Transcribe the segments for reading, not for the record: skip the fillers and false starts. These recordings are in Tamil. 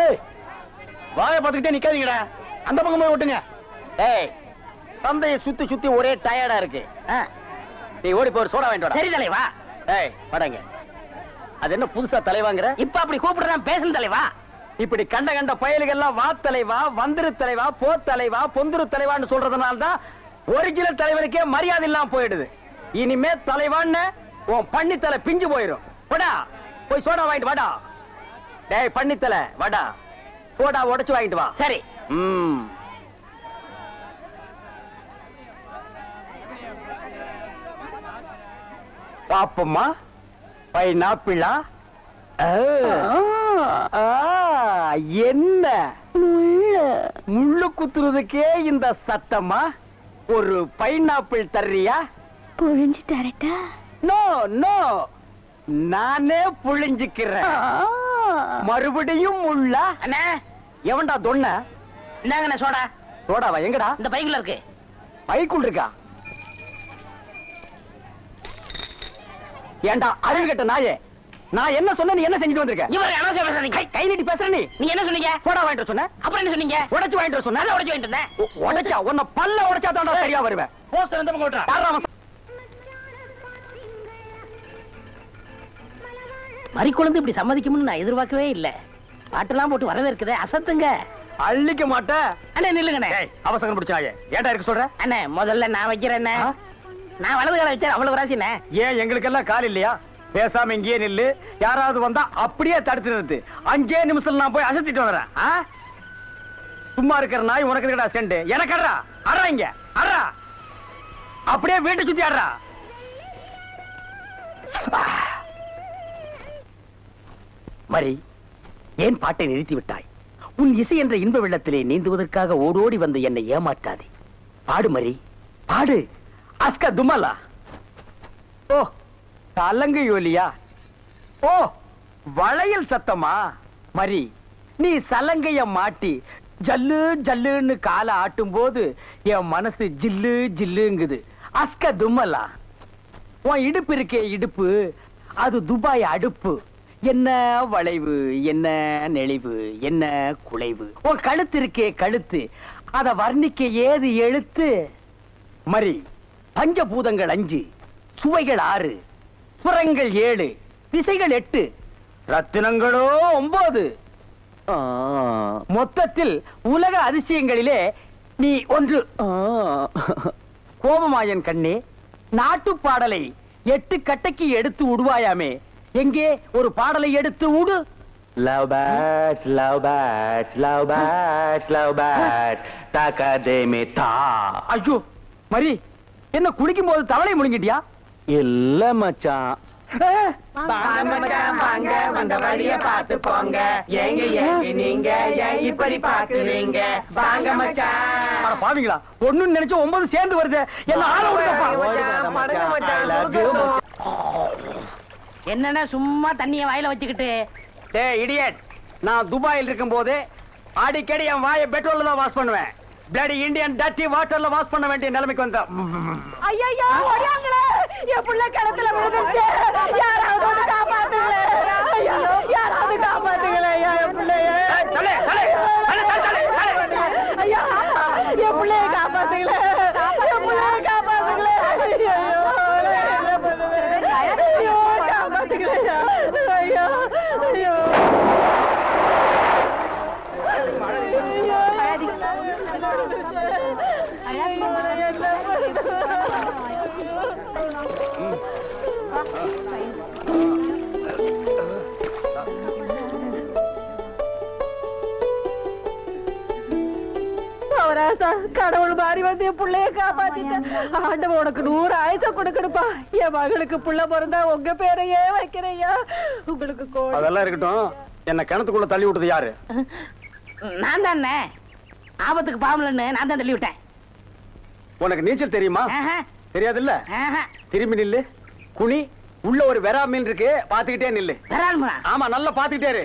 ஏய் வாயை பார்த்துக்கிட்டே நிக்காதீங்கடா, அந்த பக்கம் போய் விட்டுங்க. ஏய் தந்தையை சுத்தி சுத்தி ஒரே டயர்டா இருக்கு. நீ ஓடி போய் சோடா வாங்கிட்டு வா. சரி தலைவா. ஏய் படங்க. அது என்ன புதுசா தலைவாங்கற? இப்ப அப்படி கூப்பிடுறான் பேசணும் தலைவா. இப்படி கண்ட கண்ட பயலுகள் எல்லாம் வா தலைவா, வந்திரு தலைவா, போ தலைவா, பொந்துரு தலைவான்னு சொல்றதுனால தான் ஒரிஜினல் தலைவனுக்கே மரியாதை இல்லாம போயிடுது. இனிமே தலைவான்னு உன் பண்ணித்தலை பிஞ்சு போயிடும். போடா போய் சோடா வாங்கிட்டு வாடா. டேய் பண்ணித்தலை வாடா, சோடா உடைச்சு வாங்கிட்டு வா. சரி. பாப்பம்மா பைனாப்பிளா? என்ன முள்ளு குத்துறதுக்கே இந்த சத்தமா? ஒரு பைனாப்பிள் தர்றியா? புழிஞ்சு தரட்டா? நோ நோ, நானே புழிஞ்சுக்கிறேன். மறுபடியும் முள்ள? அண்ணே எவன்டா தொன்ன? இந்தாங்கண்ணே சோடா. சோடாவா? எங்கடா? இந்த பைக்குள்ள இருக்கு. பைக்குள் இருக்கா? ஏண்டா அறிவு கட்ட நாயே, நான் என்ன சொன்ன நீ என்ன செஞ்சுட்டு வந்திருக்க? இவரை அனாவசியம் பேசுறீங்க. கை நீட்டி பேசுற நீ. நீங்க என்ன சொன்னீங்க? சோடா வாங்கிட்டு சொன்ன. அப்புறம் என்ன சொன்னீங்க? உடைச்சு வாங்கிட்டு சொன்ன. உடைச்சு வாங்கிட்டு இருந்தேன். உடைச்சா உன்னை பல்ல உடைச்சா தான் சரியா வருவேன். போஸ்டர் எந்த பக்கம் ஓட்டுறா? மறி குழந்தை இப்படி சம்மதிக்கும்னு நான் எதிர்பார்க்கவே இல்ல. பாட்டெல்லாம் போட்டு வரவேற்குதே, அசத்துங்க. அள்ளிக்க மாட்டேன். அண்ணே நில்லுங்கண்ணே. அவசரம் பிடிச்சாயே ஏண்டா இருக்கு சொல்ற? அண்ணே முதல்ல நான் வைக்கிறேன். நான் வலது கால வச்சேன், அவ்வளவு ராசிண்ணே. ஏன் எங்களுக்கெல்லாம் கால் இல்லையா? பேசாம இங்கேயே நில்லு. யாராவது வந்தா அப்படியே தடுத்து நிறுத்து. 5 நிமிஷத்துல நான் போய் அசத்திட்டு வரேன். சும்மா இருக்கிற நாய் உனக்கு இருக்கடா செண்டு. எனக்கு அட்றா அட்றா, இங்க அட்றா. அப்படியே வீட்டை சுத்தி ஆடுறா. மரி, ஏன் பாட்டை நிறுத்தி விட்டாய்? உன் இசை என்ற இன்ப வெள்ளத்திலே நீந்துவதற்காக ஓடோடி வந்து என்னை ஏமாற்றாதே. பாடு மரி, பாடு. அஸ்கா துமலா. ஓ தலங்கு யோலியா? ஓ வளையல் சத்தமா? மரி, நீ சலங்கைய மாட்டி ஜல்லு ஜல்லுன்னு கால ஆட்டும் போது என் மனசு ஜில்லு ஜில்லுங்குது. அஸ்க தும்மலா. உன் இடுப்பு இருக்கே இடுப்பு, அது துபாய் அடுப்பு. என்ன வளைவு, என்ன நெளிவு, என்ன குலைவு. உன் கழுத்து இருக்கே கழுத்து, அத வர்ணிக்க ஏது எழுத்து? மரி, பஞ்சபூதங்கள் 5, சுவைகள் 6, புறங்கள் 7, திசைகள் 8, ரத்தினங்களோ 9. மொத்தத்தில் உலக அதிசயங்களிலே நீ ஒன்று. கோபமாயன் கண்ணே, நாட்டு பாடலை 8 கட்டைக்கு எடுத்து உடுவாயாமே, எங்கே ஒரு பாடலை எடுத்து உடு. Love birds, love birds, love birds, love birds, takademita. ஐயோ மரி, என்ன குளிக்கும் போது தவளை முழுங்கிட்டியா? இல்ல மச்சான். வாங்க வந்த வழிய பார்த்து போங்க. எங்க எங்க நீங்க ஏன் இப்படி பாக்குறீங்க? வாங்க மச்சான். பாவீங்களா, ஒண்ணுன்னு நினைச்சு 9 சேர்ந்து வருது. என்ன ஆள விடுங்கப்பா. என்னன்னா சும்மா தண்ணிய வாயில வச்சுக்கிட்டு? டேய் இடியட், நான் துபாயில் இருக்கும் போது அடிக்கடி என் வாயை பெட்ரோல்ல தான் வாஷ் பண்ணுவேன். பிளடி இந்தியன் டர்ட்டி வாட்டர்ல வாஷ் பண்ண வேண்டிய நிலைமைக்கு வந்தேன். ஐயோ ஓடியாங்களே, என் புள்ள கிணத்துல விழுந்துச்சு. யாராவது வந்து காப்பாத்துங்களே. ஐயோ யாராவது காப்பாத்துங்களே. என் பிள்ளைய ஐயா, என் பிள்ளைய காப்பாத்துங்களே. என் பிள்ளைய காப்பாத்துங்களே. ஐயோ காப்பாத்துங்களே. ஐயோ ஐயோ கடவுள் மாறி வந்து என் பிள்ளைய காப்பாத்திட்டேன். ஆண்டவன் உனக்கு 100 ஆயுச கொடுக்கணுப்பா. என் மகளுக்கு புள்ள பிறந்தா உங்க பேரையே வைக்கிறையா. உங்களுக்கு அதெல்லாம் இருக்கட்டும். என்ன கிணத்துக்குள்ள தள்ளி விட்டது யாரு? நான் தானே. ஆபத்துக்கு பாவலன்னு நான் தான் தள்ளி விட்டேன். உனக்கு நீச்சல் தெரியுமா? தெரியாது இல்ல. திரும்பி நில்லு, குனி. உள்ள ஒரு வெரா மீன் இருக்கு, பாத்துக்கிட்டே நில்லு. ஆமா, நல்லா பாத்துக்கிட்டே இரு.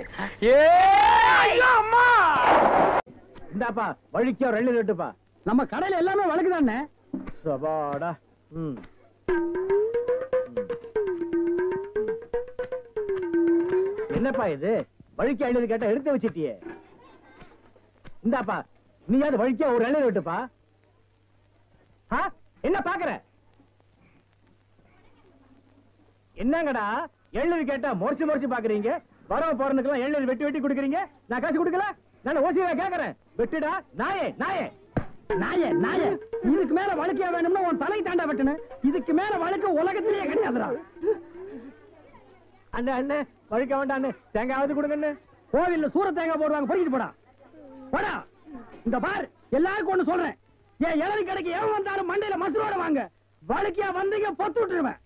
இந்தாப்பா வழிக்கோ 2 லிட்டருப்பா. நம்ம கடையில எல்லாமே வழக்குதானே. சபாடா. என்னப்பா இது? வழிக்கு 50 கேட்டா எடுத்து வச்சிட்டியே. இந்தாப்பா நீயாவது வழிக்க ஒரு இலையில விட்டுப்பா. என்ன பாக்குற? என்னங்கடா எள்ளு கேட்டா முறைச்சு முறைச்சு பாக்குறீங்க? வரவ போறதுக்கெல்லாம் எள்ளு வெட்டி வெட்டி குடுக்குறீங்க. நான் காசு கொடுக்கல. நான் ஓசியா கேக்குறேன். வெட்டுடா நாயே நாயே நாயே நாயே. இதுக்கு மேல வழுக்கையா வேணும்னா உன் தலை தாண்டா வெட்டணும். இதுக்கு மேல வழுக்க உலகத்திலேயே கிடையாதுடா. அண்ணே அண்ணே வழுக்க வேண்டாம். தேங்காவது கொடுங்கண்ணே. கோவில்ல சூர தேங்காய் போடுவாங்க. பொறுக்கிட்டு போடா போடா. இந்த பார் எல்லாருக்கும் ஒண்ணு சொல்றேன். ஏன் இளநீ கடைக்கு எவன் வந்தாலும் மண்டையில மசுரோட வாங்க. வழுக்கையா வந்தீங்க பொத்து விட்டுருவேன்.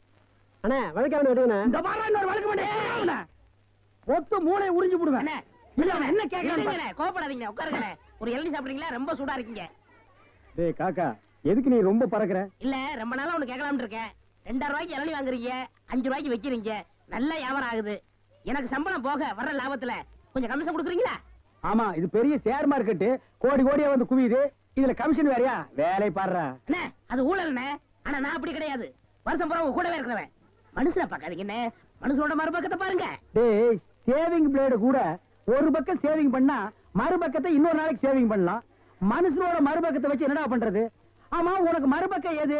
அண்ணே வழுக்க வேணும். இந்த பாரு இன்னொரு வழுக்க மாட்டேன். பொத்து மூளை உறிஞ்சு போடுவேன். என்ன கேக்குறீங்க? கோபப்படாதீங்க, உட்காருங்க. ஒரு இளநீ சாப்பிடுறீங்களா? ரொம்ப சூடா இருக்கீங்க. டேய் காக்கா எதுக்கு நீ ரொம்ப பறக்குற? இல்ல ரொம்ப நாளா ஒண்ணு கேட்கலாம்னு இருக்கேன். 2000 ரூபாய்க்கு இளநீ வாங்குறீங்க, 5 ரூபாய்க்கு வைக்கிறீங்க. நல்ல வியாபாரம் ஆகுது. எனக்கு சம்பளம் போக வர்ற லாபத்துல கொஞ்சம் கமிஷன் கொடுக்குறீங்களா? ஆமா இது பெரிய ஷேர் மார்க்கெட். கோடி கோடியா வந்து குவியுது. இதுல கமிஷன் வேறயா? வேலை பாடுறா. அண்ணே அது ஊழல்ண்ணே. ஆனா நான் அப்படி கிடையாது. வருஷம் பூரா உங்க கூடவே இருக்கிறவன். மனுஷனை பார்க்காதீங்க என்ன, மனுஷனோட மறுபக்கத்தை பாருங்க. டேய் சேவிங் பிளேடு கூட ஒரு பக்கம் சேவிங் பண்ணா மறுபக்கத்தை இன்னொரு நாளைக்கு சேவிங் பண்ணலாம். மனுஷனோட மறுபக்கத்தை வச்சு என்னடா பண்றது? ஆமா உனக்கு மறுபக்கம் ஏது?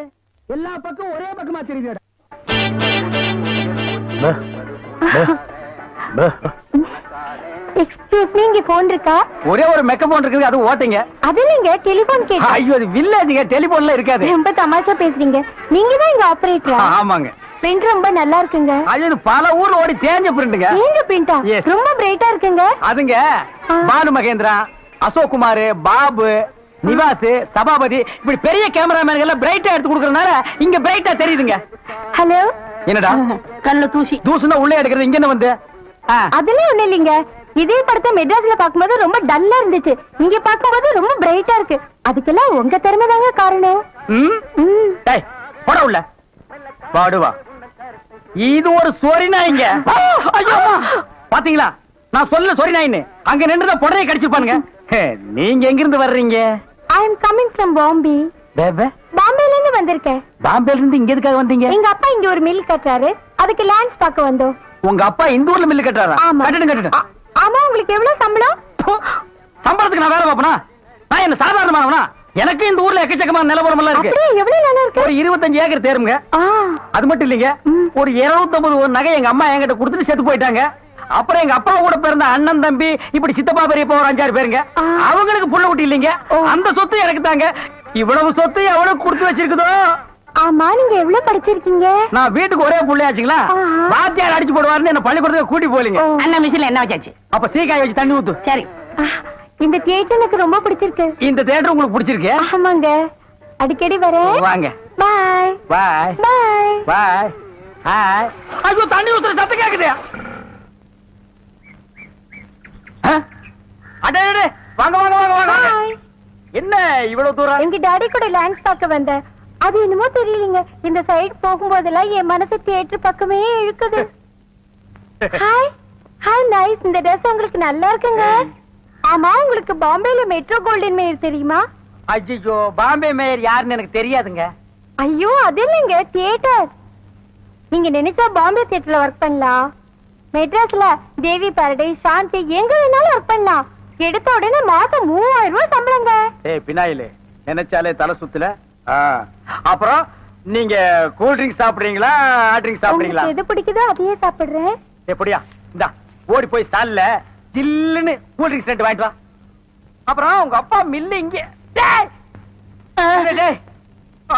எல்லா பக்கம் ஒரே பக்கமா தெரியுது. எக்ஸ்கியூஸ் மீ, இங்க போன் இருக்கா? ஒரே ஒரு மெக்க போன் இருக்குது, அது ஓட்டுங்க. அது இல்லைங்க, டெலிபோன் கேட்டேன். ஐயோ அது வில்லேஜ்ங்க, டெலிபோன்ல இருக்காது. ரொம்ப தமாஷா பேசுறீங்க. நீங்க தான் இங்க ஆபரேட்டரா? ஆமாங்க. பிரிண்ட் ரொம்ப நல்லா இருக்குங்க. அது பல ஊர்ல ஓடி தேஞ்ச பிரிண்ட்ங்க. நீங்க பிரிண்டா? ரொம்ப பிரைட்டா இருக்குங்க. அதுங்க பானு மகேந்திரா, அசோக் குமார், பாபு, நிவாஸ், சபாபதி இப்படி பெரிய கேமராமேன்கள் எல்லாம் பிரைட்டா எடுத்து கொடுக்கறதுனால இங்க பிரைட்டா தெரியுதுங்க. ஹலோ என்னடா கல்ல தூசி தூசுனா உள்ளே எடுக்கிறது, இங்க என்ன வந்து? அதெல்லாம் ஒண்ணு இல்லைங்க. இதே படத்தை மெட்ராஸ்ல பாக்கும்போது ரொம்ப டல்லா இருந்துச்சு. இங்க பாக்கும்போது ரொம்ப பிரைட்டா இருக்கு. அதுக்கெல்லாம் உங்க திறமை தாங்க காரணம். டேய் போட உள்ள பாடுவா. இது ஒரு சொரி நாய்ங்க. ஐயோ பாத்தீங்களா நான் சொல்ல சொரி நாயின்னு. அங்க நின்றுதான் புடரையை கடிச்சிருப்பானுங்க. நீங்க எங்க இருந்து வர்றீங்க? ஐ அம் கமிங் ஃப்ரம் பாம்பே. பாம்பேல இருந்து வந்திருக்கேன். பாம்பேல இருந்து இங்க எதுக்காக வந்தீங்க? எங்க அப்பா இங்க ஒரு மில் கட்டுறாரு, அதுக்கு லேண்ட்ஸ் பார்க்க வந்தோம். உங்க அப்பா இந்த ஊர்ல மில்லு கட்டுறாரா? கட்டணும். ஆமா, உங்களுக்கு எவ்வளவு சம்பளம்? சம்பளத்துக்கு நான் வேலை பார்ப்பனா? நான் என்ன சாதாரணமானவனா? எனக்கு இந்த ஊர்ல எக்கச்சக்கமான நிலவரம் எல்லாம் இருக்கு. எவ்வளவு நிலம் இருக்கு? ஒரு 25 ஏக்கர் தேருங்க. அது மட்டும் இல்லைங்க, ஒரு 250 நகை எங்க அம்மா என்கிட்ட கொடுத்துட்டு செத்து போயிட்டாங்க. அப்புறம் எங்க அப்பா கூட பிறந்த அண்ணன் தம்பி இப்படி சித்தப்பா பெரியப்பா ஒரு 5-6 பேருங்க. அவங்களுக்கு புள்ள குட்டி இல்லைங்க. அந்த சொத்து எனக்கு தாங்க. இவ்வளவு சொத்து எவ்வளவு கொடுத்து வச்சிருக்குதோ. ஆமா, நீங்க எவ்வளவு படிச்சிருக்கீங்க? நான் வீட்டுக்கு ஒரே புள்ளையாச்சுங்களா, வாத்தியார் அடிச்சு போடுவாருன்னு என்ன பள்ளிக்கூடத்துக்கு கூட்டி போலீங்க. அண்ணா மிஷின்ல என்ன வச்சாச்சு? அப்ப சீக்காய் வச்சு தண்ணி ஊத்து. சரி. இந்த தியேட்டர் எனக்கு ரொம்ப பிடிச்சிருக்கு. இந்த தியேட்டர் உங்களுக்கு பிடிச்சிருக்கு? ஆமாங்க, அடிக்கடி வரேன். வாங்க. பாய் பாய் பாய் பாய். ஹாய். ஐயோ தண்ணி ஊத்துற சத்தம் கேக்குது. அடே வாங்க வாங்க வாங்க வாங்க. என்ன இவ்வளவு தூரம்? எங்க டாடி கூட லேண்ட்ஸ் பார்க்க வந்தேன். அது என்னமோ தெரியலங்க, இந்த சைடு போகும்போதெல்லாம் என் மனசு தியேட்டர் பக்கமே இழுக்குது. Hi hi nice. இந்த ட்ரெஸ் உங்களுக்கு நல்லா இருக்குங்க. ஆமா, உங்களுக்கு பாம்பேல மெட்ரோ கோல்டன் மேயர் தெரியுமா? ஐயோ பாம்பே மேயர் யாருன்னு எனக்கு தெரியாதுங்க. ஐயோ அது இல்லைங்க, தியேட்டர். நீங்க நினைச்சா பாம்பே தியேட்டர்ல ஒர்க் பண்ணலாம். மெட்ராஸ்ல தேவி பாரடைஸ், சாந்தி எங்க வேணாலும் ஒர்க் பண்ணலாம். எடுத்த உடனே மாசம் 3000 ரூபாய் சம்பளங்க. ஏய் பினாயிலே, நினைச்சாலே தலை சுத்துல. அப்புறம் நீங்க கூல் ட்ரிங்க்ஸ் சாப்பிடுறீங்களா, ஹாட் ட்ரிங்க்ஸ் சாப்பிடுறீங்களா? எது பிடிக்குதோ அதையே சாப்பிடுறேன். எப்படியா இந்தா ஓடி போய் ஸ்டால்ல ஜில்லுன்னு கூல் ட்ரிங்க்ஸ் ரெண்டு வாங்கிட்டு வா. அப்புறம் உங்க அப்பா மில்லு இங்க.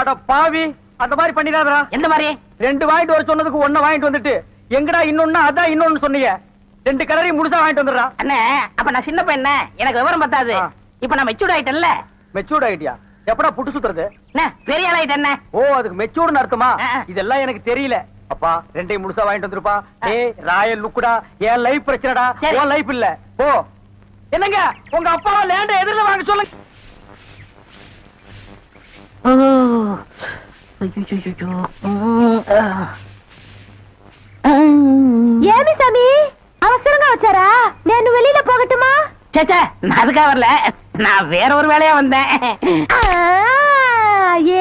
அட பாவி, அந்த மாதிரி பண்ணிடாதடா. எந்த மாதிரி? 2 வாங்கிட்டு வர சொன்னதுக்கு 1 வாங்கிட்டு வந்துட்டு எங்கடா இன்னொன்னு அதான் இன்னொன்னு சொன்னீங்க. 2 கலரையும் முழுசா வாங்கிட்டு வந்துடுறா. அண்ணே அப்ப நான் சின்ன பையன், எனக்கு விவரம் பத்தாது. இப்ப நான் மெச்சூர்ட் ஆயிட்டேன்ல. மெச்சூர்ட் ஆயிட்டியா? எப்படா புட்டு சுத்துறது? பெரிய ஆள் ஆயிட்டேன். ஓ அதுக்கு மெச்சூர்னு அர்த்தமா? இதெல்லாம் எனக்கு தெரியல. அப்பா 2 முழுசா வாங்கிட்டு வந்துருப்பா. ஏய் ராயல் லுக்குடா, என் லைஃப் பிரச்சனைடா, உன் லைஃப் இல்ல. போ. என்னங்க உங்க அப்பாவை லேண்ட எதிரில வாங்க சொல்லுங்க. ஏமி சாமி அவசரங்க வச்சாரா? நான் வெளியில போகட்டுமா? சேச்சே நான் அதுக்காக வரல, நான் வேற ஒரு வேலையா வந்தேன்.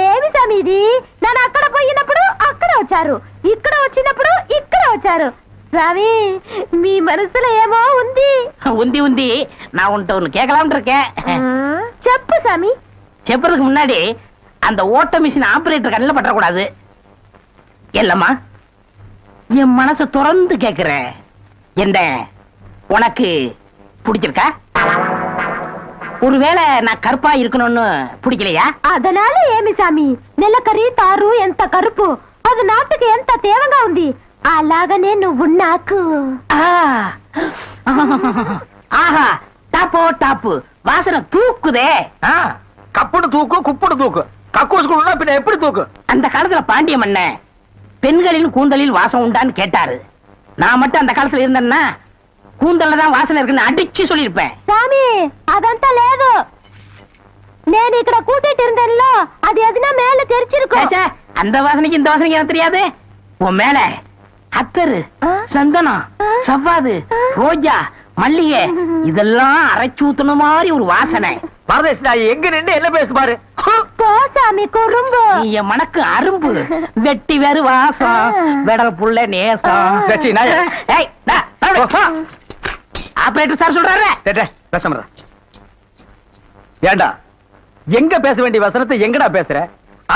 ఏమి సమీది నన్ను అక్కడ పోయినప్పుడు అక్కడ వచ్చారు, ఇక్కడ వచ్చినప్పుడు ఇక్కడ వచ్చారు. స్వామి మీ మనసులో ఏమో ఉంది. உந்தி உந்தி நான் உன்கிட்ட ஒண்ணு கேட்கலாம்னு இருக்கேன். செப்பு சாமி. செப்பறதுக்கு முன்னாடி அந்த ஓட்ட மிஷின் ஆபரேட்டர் கண்ணில் பற்றக்கூடாது. இல்லம்மா, என் மனசை திறந்து கேட்கிறேன். என்ன உனக்கு பிடிச்சிருக்கா? ஒருவேளை நான் கருப்பா இருக்கணும்னு பிடிக்கலையா? அதனால ఏమి సామి నెలకరి తారు ఎంత కరుపు అది నాటుకు ఎంత తేవంగా ఉంది అలాగనే నువ్వు నాకు. ஆஹா, டாப்போ டாப்பு வாசனை தூக்குதே. கப்புடு தூக்கு குப்புடு தூக்கு கக்கூசுக்குள்ள பின்ன எப்படி தூக்கு? அந்த காலத்துல பாண்டிய மன்ன பெண்களின் கூந்தலில் வாசம் உண்டான்னு கேட்டாரு. நான் மட்டும் அந்த காலத்துல இருந்தேன்னா கூந்தல்ல தான் வாசனை இருக்குன்னு அடிச்சு சொல்லிருப்பேன். సామి అదంతా లేదు నేను ఇక్కడ కూటిட்டு இருந்தேன்ல அது எதுனா மேல தெரிச்சிருக்கும். அந்த வாசனைக்கு இந்த வாசனைக்கு எனக்கு தெரியாது. உன் மேல அத்தரு, சந்தனம், சவ்வாது, ரோஜா, மல்லிகை இதெல்லாம் அரைச்சு ஊத்துன மாதிரி ஒரு வாசனை. பரதேசி நாய் எங்க நின்று என்ன பேசு பாரு. போ சாமி குறும்பு. நீ என் மனக்கு அரும்பு வெட்டி வேறு வாசம் வெடல் புள்ள நேசம். ஆபரேட்டர் சார் சொல்றாரு. பேச ஏண்டா எங்க பேச வேண்டிய வசனத்தை எங்கடா பேசுற?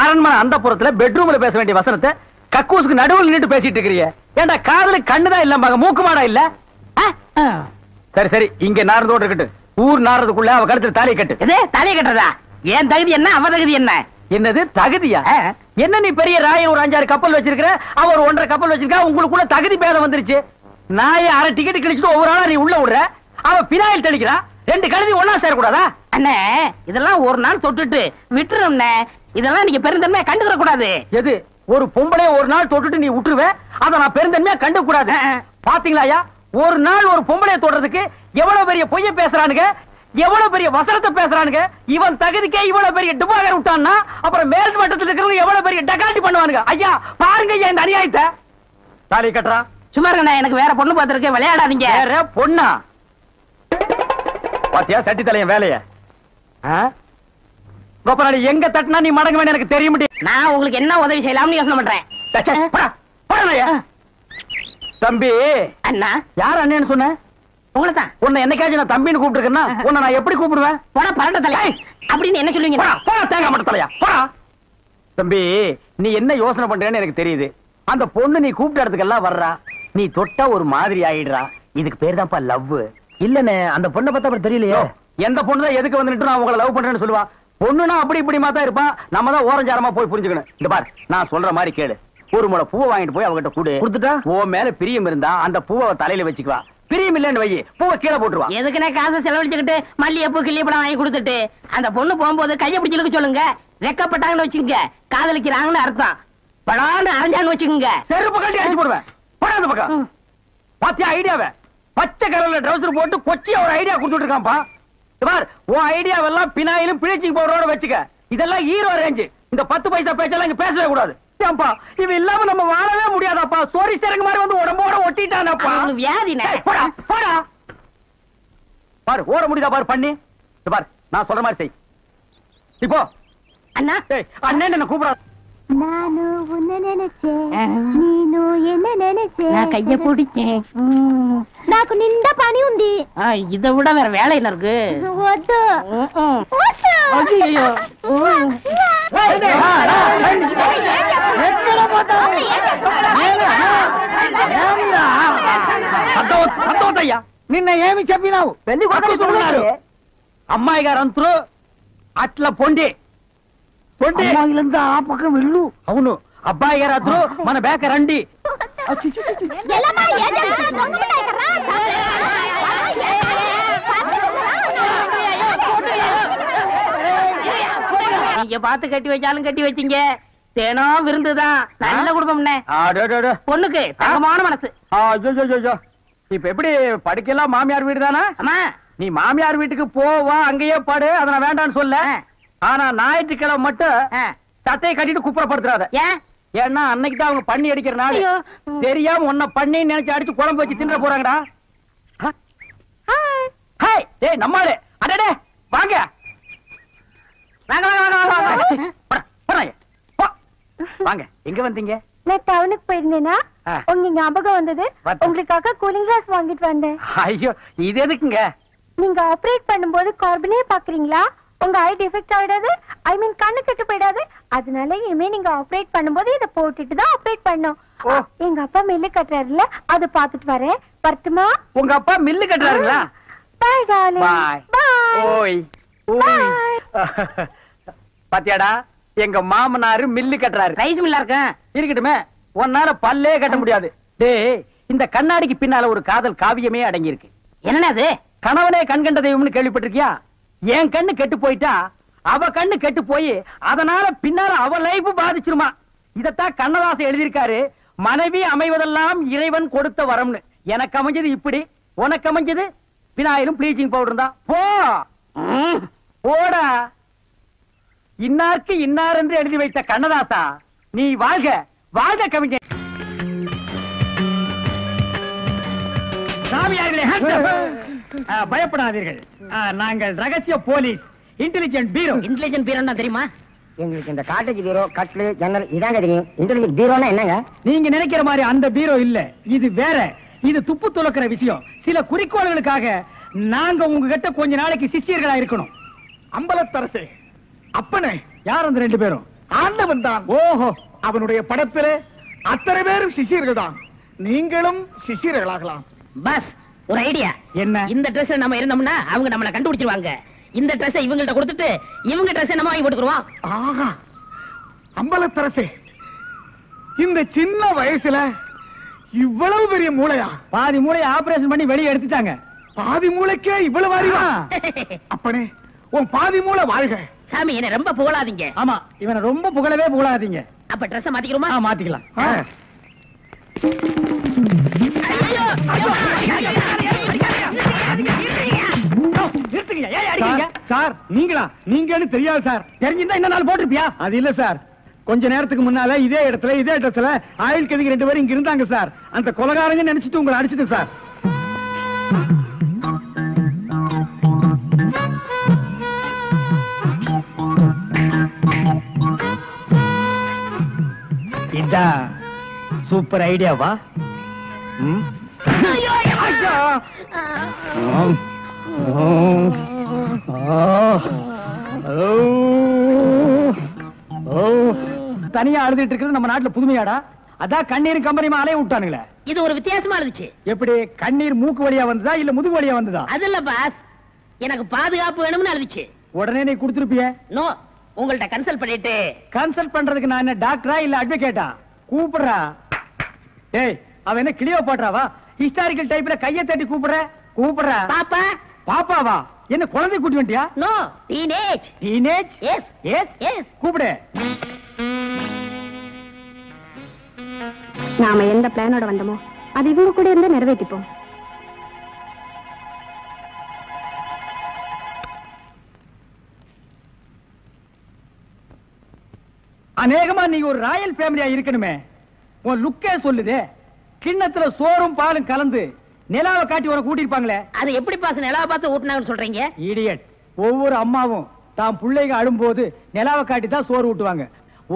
அரண்மனை அந்த புறத்துல பெட்ரூம்ல பேச வேண்டிய வசனத்தை கக்கூசுக்கு நடுவில் நின்று பேசிட்டு இருக்கிறீங்க. ஏண்டா காதுல கண்ணுதான் இல்ல மூக்கு மாடா இல்ல? சரி சரி, இங்க நாரதோடு இருக்கட்டும். ஊர் நாரதுக்குள்ள அவ கழுத்துல தாலி கட்டு. தாலி கட்டுறதா? ஏன் தகுதி என்ன, அவ தகுதி என்ன? என்னது தகுதியா? என்ன நீ பெரிய ராயன் ஒரு 5-6 கப்பல் வச்சிருக்கிற, அவ ஒரு 1.5 கப்பல் வச்சிருக்கா. உங்களுக்குள்ள தகுதி பேதம் வந்துருச்சு. நாயை அரை டிக்கெட் கிழிச்சிட்டு ஒவ்வொரு ஆளா நீ உள்ள விடுற. அவ பினாயில் தெளிக்கிறா. 2 கழுதி ஒன்னா சேரக்கூடாதா? அண்ணே, இதெல்லாம் ஒரு நாள் தொட்டுட்டு விட்டுரும். இதெல்லாம் நீங்க பெருந்தன்மையா கண்டுக்கிற கூடாது. எது ஒரு பொம்பளைய ஒரு நாள் தொட்டுட்டு நீ விட்டுருவ, அத நான் பெருந்தன்மையா கண்டு கூடாது. பாத்தீங்களா, ஒரு நாள் ஒரு பொம்பளைய தொடுறதுக்கு எவ்வளவு பெரிய பொய்ய பேசுறானுங்க, எவ்வளவு பெரிய வசனத்தை பேசுறானுங்க. இவன் தகுதிக்கே இவ்வளவு பெரிய டுபாகர் விட்டான்னா அப்புறம் மேல் மட்டத்தில் இருக்கிறவங்க எவ்வளவு பெரிய டகாட்டி பண்ணுவானுங்க. ஐயா பாருங்க ஐயா இந்த அநியாயத்தை. தாலி கட்டுறா. சும்மா இருங்க, எனக்கு வேற பொண்ணு பார்த்திருக்கேன், விளையாடாதீங்க. வேற பொண்ணா? பாத்தியா சட்டி தலையன் வேலைய? கோபநாடி எங்க தட்டினா நீ மடங்க வேணும் எனக்கு தெரியும். நான் உங்களுக்கு என்ன உதவி செய்யலாம்னு யோசனை பண்றேன். தம்பி. அண்ணா. யார் அண்ணன்னு சொன்ன? உங்களை தான். உன்னை என்னைக்காச்சும் நான் தம்பின்னு கூப்பிட்டுருக்கேன்னா உன்னை நான் எப்படி கூப்பிடுவேன்? போடா பரட்ட தலை அப்படின்னு என்ன சொல்லுவீங்க? போடா தேங்காய் மட்டும் தலையா போடா. தம்பி, நீ என்ன யோசனை பண்றேன்னு எனக்கு தெரியுது. அந்த பொண்ணு நீ கூப்பிட்ட இடத்துக்கெல்லாம் வர்றா, நீ தொட்டா ஒரு மாதிரி ஆயிடுறா. இதுக்கு பேர் தான்ப்பா லவ். இல்லன்னு அந்த பொண்ணை பார்த்தா அப்புறம் தெரியலையே. எந்த பொண்ணு தான் எதுக்கு வந்துட்டு நான் உங்களை லவ் பண்றேன்னு சொல்லுவா? பொண்ணுனா அப்படி இப்படி மாத்தா இருப்பான். நம்ம தான் ஓரஞ்சாரமா போய் புரிஞ்சுக்கணும். இந்த பார், நான் சொல்ற மாதிரி கேளு. ஒரு முளை பூவை வாங்கிட்டு போய் அவகிட்ட கொடுத்துட்டா உன் மேல பிரியம் இருந்தா அந்த பூவை தலையில வச்சுக்குவா. பிரியம் இல்லன்னு வை, பூவை கீழே போட்டுருவா. எதுக்குன்னா காசை செலவழிச்சுக்கிட்டு மல்லிகைப்பூ கிள்ளிப்பழம் வாங்கி கொடுத்துட்டு அந்த பொண்ணு போகும்போது கையை பிடிச்சிருக்க சொல்லுங்க. ரெக்கப்பட்டாங்கன்னு வச்சுக்கோங்க, காதலிக்கிறாங்கன்னு அர்த்தம். பழான்னு அரைஞ்சான்னு வச்சுக்கோங்க, செருப்பு கட்டி அடிச்சு போடுவேன். போடாத பக்கம். பாத்தியா ஐடியாவை? பச்சை கலர்ல ட்ரவுசர் போட்டு கொச்சியா ஒரு ஐடியா கொடுத்துட்டு இருக்கான்ப்பா. பார், உன் ஐடியாவெல்லாம் பினாயிலும் பிளீச்சிங் பவுடரோட வச்சுக்க. இதெல்லாம் ஹீரோ ரேஞ்சு. இந்த 10 பைசா பேச்செல்லாம் இங்க பேசவே கூடாது. ஏன்பா இது இல்லாம நம்ம வாழவே முடியாதாப்பா? சோரி சரக்கு மாதிரி வந்து உடம்போட ஒட்டிட்டானப்பா. வியாதி. போடா போடா. பாரு ஓட முடியுதா பாரு பண்ணி. பாரு, நான் சொல்ற மாதிரி செய். இப்போ அண்ணா அண்ணன் என்ன கூப்பிடாது. நானு உன்னை நினைச்சேன், நீனு என்ன நினைச்சேன். நான் கைய பிடிச்சேன். నాకు నిండా పని ఉంది. இதை விட வேற வேலை என்ன இருக்கு? వద్దు. ஐயோ, నిన్న ఏమి చెప్పినావు? పెళ్లి కొడుకున్నారు అమ్మాయి గారు అంతరు అట్లా పొండి పొండి ఆ పక్కన వెళ్ళు. అవును, అబ్బాయి గారు అద్దరు మన బేక రండి. நீங்க பார்த்து கட்டி வச்சாலும் கட்டி வச்சீங்க, தேனோ விருந்துதான். நல்ல குடும்பம்னே. பொண்ணுக்கு தங்கமான மனசு. இப்ப எப்படி படுக்கலாம்? மாமியார் வீடு தானா? ஆமா. நீ மாமியார் வீட்டுக்கு போவா, அங்கேயே படு, அதை நான் வேண்டான்னு சொல்ல. ஆனா ஞாயிற்றுக்கிழமை மட்டும் சட்டையை கட்டிட்டு குப்புறப்படுத்துறாத. ஏன்? ஏன்னா அன்னைக்கு தான் அவங்க பண்ணி அடிக்கிற நாள். தெரியாம உன்னை பண்ணி நினைச்சு அடிச்சு குழம்பு வச்சு தின்ற போறாங்கடா. ஏய் நம்மாளு, அடடே வாங்க வாங்க வாங்க வாங்க வாங்க. எங்க வந்தீங்க? நான் டவுனுக்கு போயிருந்தேனா ஆ. உங்க ஞாபகம் வந்தது. பார்த்தேன். உங்களுக்காக கூலிங் கிளாஸ் வாங்கிட்டு வந்தேன். ஐயோ இது எதுக்குங்க? நீங்க ஆபரேட் பண்ணும்போது கார்பனே பாக்குறீங்களா? உங்க ஐ டிஃபெக்ட் ஆயிடாது, ஐ மீன் கண்ணு கெட்டு போயிடாது. அதனால இனிமே நீங்க ஆபரேட் பண்ணும்போது இத போட்டுட்டு தான் ஆபரேட் பண்ணணும். ஓ. எங்க அப்பா மில்லு கட்டுறாருல, அதை பாத்துட்டு வரேன். வரட்டுமா? உங்க அப்பா மில்லு கட்டுறாருங்களா? பாய் டார்லிங். பாய். பாய். ஓய் பாத்தியாடா, எங்க மாமனாரு மில்லு கட்டுறாரு. ரைஸ் மில்லா இருக்கட்டுமே, உன்னால பல்லே கட்ட முடியாது. டேய், இந்த கண்ணாடிக்கு பின்னால ஒரு காதல் காவியமே அடங்கி இருக்கு. என்னன்னா அது? கணவனே கண் கண்ட தெய்வம்னு கேள்விப்பட்டிருக்கியா? என் கண்ணு கெட்டு போயிட்டா அவ கண்ணு கெட்டு போய் அதனால பின்னால அவ லைஃப் பாதிச்சிருமா. இதத்தான் கண்ணதாசன் எழுதியிருக்காரு, மனைவி அமைவதெல்லாம் இறைவன் கொடுத்த வரம்னு. எனக்கு அமைஞ்சது இப்படி, உனக்கு அமைஞ்சது பினாயிலும் ப்ளீச்சிங் பவுடர் தான். போ போடா. இன்னாருக்கு இன்னார் என்று எழுதி வைத்த கண்ணதாசா, நீ வாழ்க வாழ்க கவிஞர். சாமியார்களே, பயப்படாதீர்கள். நாங்கள் ரகசிய போலீஸ், இன்டெலிஜென்ட் பீரோ. இன்டெலிஜென்ட் பீரோன்னா தெரியுமா? எங்களுக்கு இந்த காட்டேஜ் பீரோ, கட்லு, ஜன்னல் இதாங்க தெரியும். இன்டெலிஜென்ட் பீரோனா என்னங்க? நீங்க நினைக்கிற மாதிரி அந்த பீரோ இல்ல, இது வேற. இது துப்பு துளக்கிற விஷயம். சில குறிக்கோள்களுக்காக நாங்க உங்ககிட்ட கொஞ்ச நாளைக்கு சிஷ்யர்களா இருக்கணும். அம்பலத்தரசே, அப்பனே, யார் அந்த ரெண்டு பேரும்? ஆண்டவன் தான். ஓஹோ, அவனுடைய படத்திலே அத்தனை பேரும் சிஷியர்கள் தான். நீங்களும் சிஷியர்களாகலாம். பஸ் ஒரு ஐடியா. என்ன? இந்த ட்ரெஸ் நம்ம இருந்தோம்னா அவங்க நம்மள கண்டுபிடிச்சிருவாங்க. இந்த ட்ரெஸ் இவங்கள்ட்ட கொடுத்துட்டு இவங்க ட்ரெஸ் நம்ம வாங்கி போட்டுக்குறோம். ஆஹா, அம்பலத்தரசே, இந்த சின்ன வயசுல இவ்வளவு பெரிய மூளையா? பாதி மூளையை ஆபரேஷன் பண்ணி வெளியே எடுத்துட்டாங்க. பாதி மூளைக்கே இவ்வளவு அறிவா? அப்பனே, உன் பாதி மூளை வாழ்க. சாமி, என்ன ரொம்ப புகழாதீங்க. ஆமா, இவனை ரொம்ப புகழவே புகழாதீங்க. அப்ப ட்ரெஸ் மாத்திக்கிறோமா? மாத்திக்கலாம். சார், நீங்களா? நீங்கன்னு தெரியாது சார். தெரிஞ்சிருந்தா இந்த நாள் போட்டிருப்பியா? அது இல்ல சார், கொஞ்ச நேரத்துக்கு முன்னால இதே இடத்துல இதே ட்ரெஸ்ல ஆயில் கதிக்கு 2 பேரும் இங்க இருந்தாங்க சார். அந்த கொலகாரங்க நினைச்சிட்டு உங்களை அடிச்சிட்டு சார். இதான் சூப்பர் ஐடியாவா? தனியா அழுதுட்டு இருக்கிறது நம்ம நாட்டுல புதுமையாடா? அதான் கண்ணீர் கம்பெனி அலைய விட்டானுங்களே. இது ஒரு வித்தியாசமா இருந்துச்சு. எப்படி? கண்ணீர் மூக்கு வழியா வந்ததா இல்ல முதுகு வழியா வந்ததா? அது இல்ல பாஸ், எனக்கு பாதுகாப்பு வேணும்னு அழுதுச்சு. உடனே நீ கொடுத்துருப்பிய? நோ, உங்கள்ட்ட கன்சல்ட் பண்ணிட்டு. கன்சல்ட் பண்றதுக்கு நான் என்ன டாக்டரா இல்ல அட்வொகேட்டா? கூப்பிடுறா. ஏய், அவன் என்ன கிளியோபாட்ராவா? ஹிஸ்டாரிக்கல் டைப்ல கையை தட்டி கூப்பிடுறா. பாப்பா. பாப்பாவா? என்ன குழந்தை கூட்டி வந்துட்டியா? No, teenage. Teenage? Yes yes yes. கூப்பிடு. நாம எந்த பிளானோட வந்தோமோ அது இவங்க கூட இருந்து நிறைவேற்றிப்போம். அநேகமா நீ ஒரு ராயல் ஃபேமிலியா இருக்கணுமே. உன் லுக்கே சொல்லுதே. கிண்ணத்துல சோறும் பாலும் கலந்து நிலாவை காட்டி உன கூட்டிருப்பாங்களே. அது எப்படி பாஸ் நிலாவை பார்த்து ஊட்டினாங்கன்னு சொல்றீங்க? இடியட். ஒவ்வொரு அம்மாவும் தாம் பிள்ளைங்க அழும்போது நிலாவை காட்டி தான் சோறு ஊட்டுவாங்க.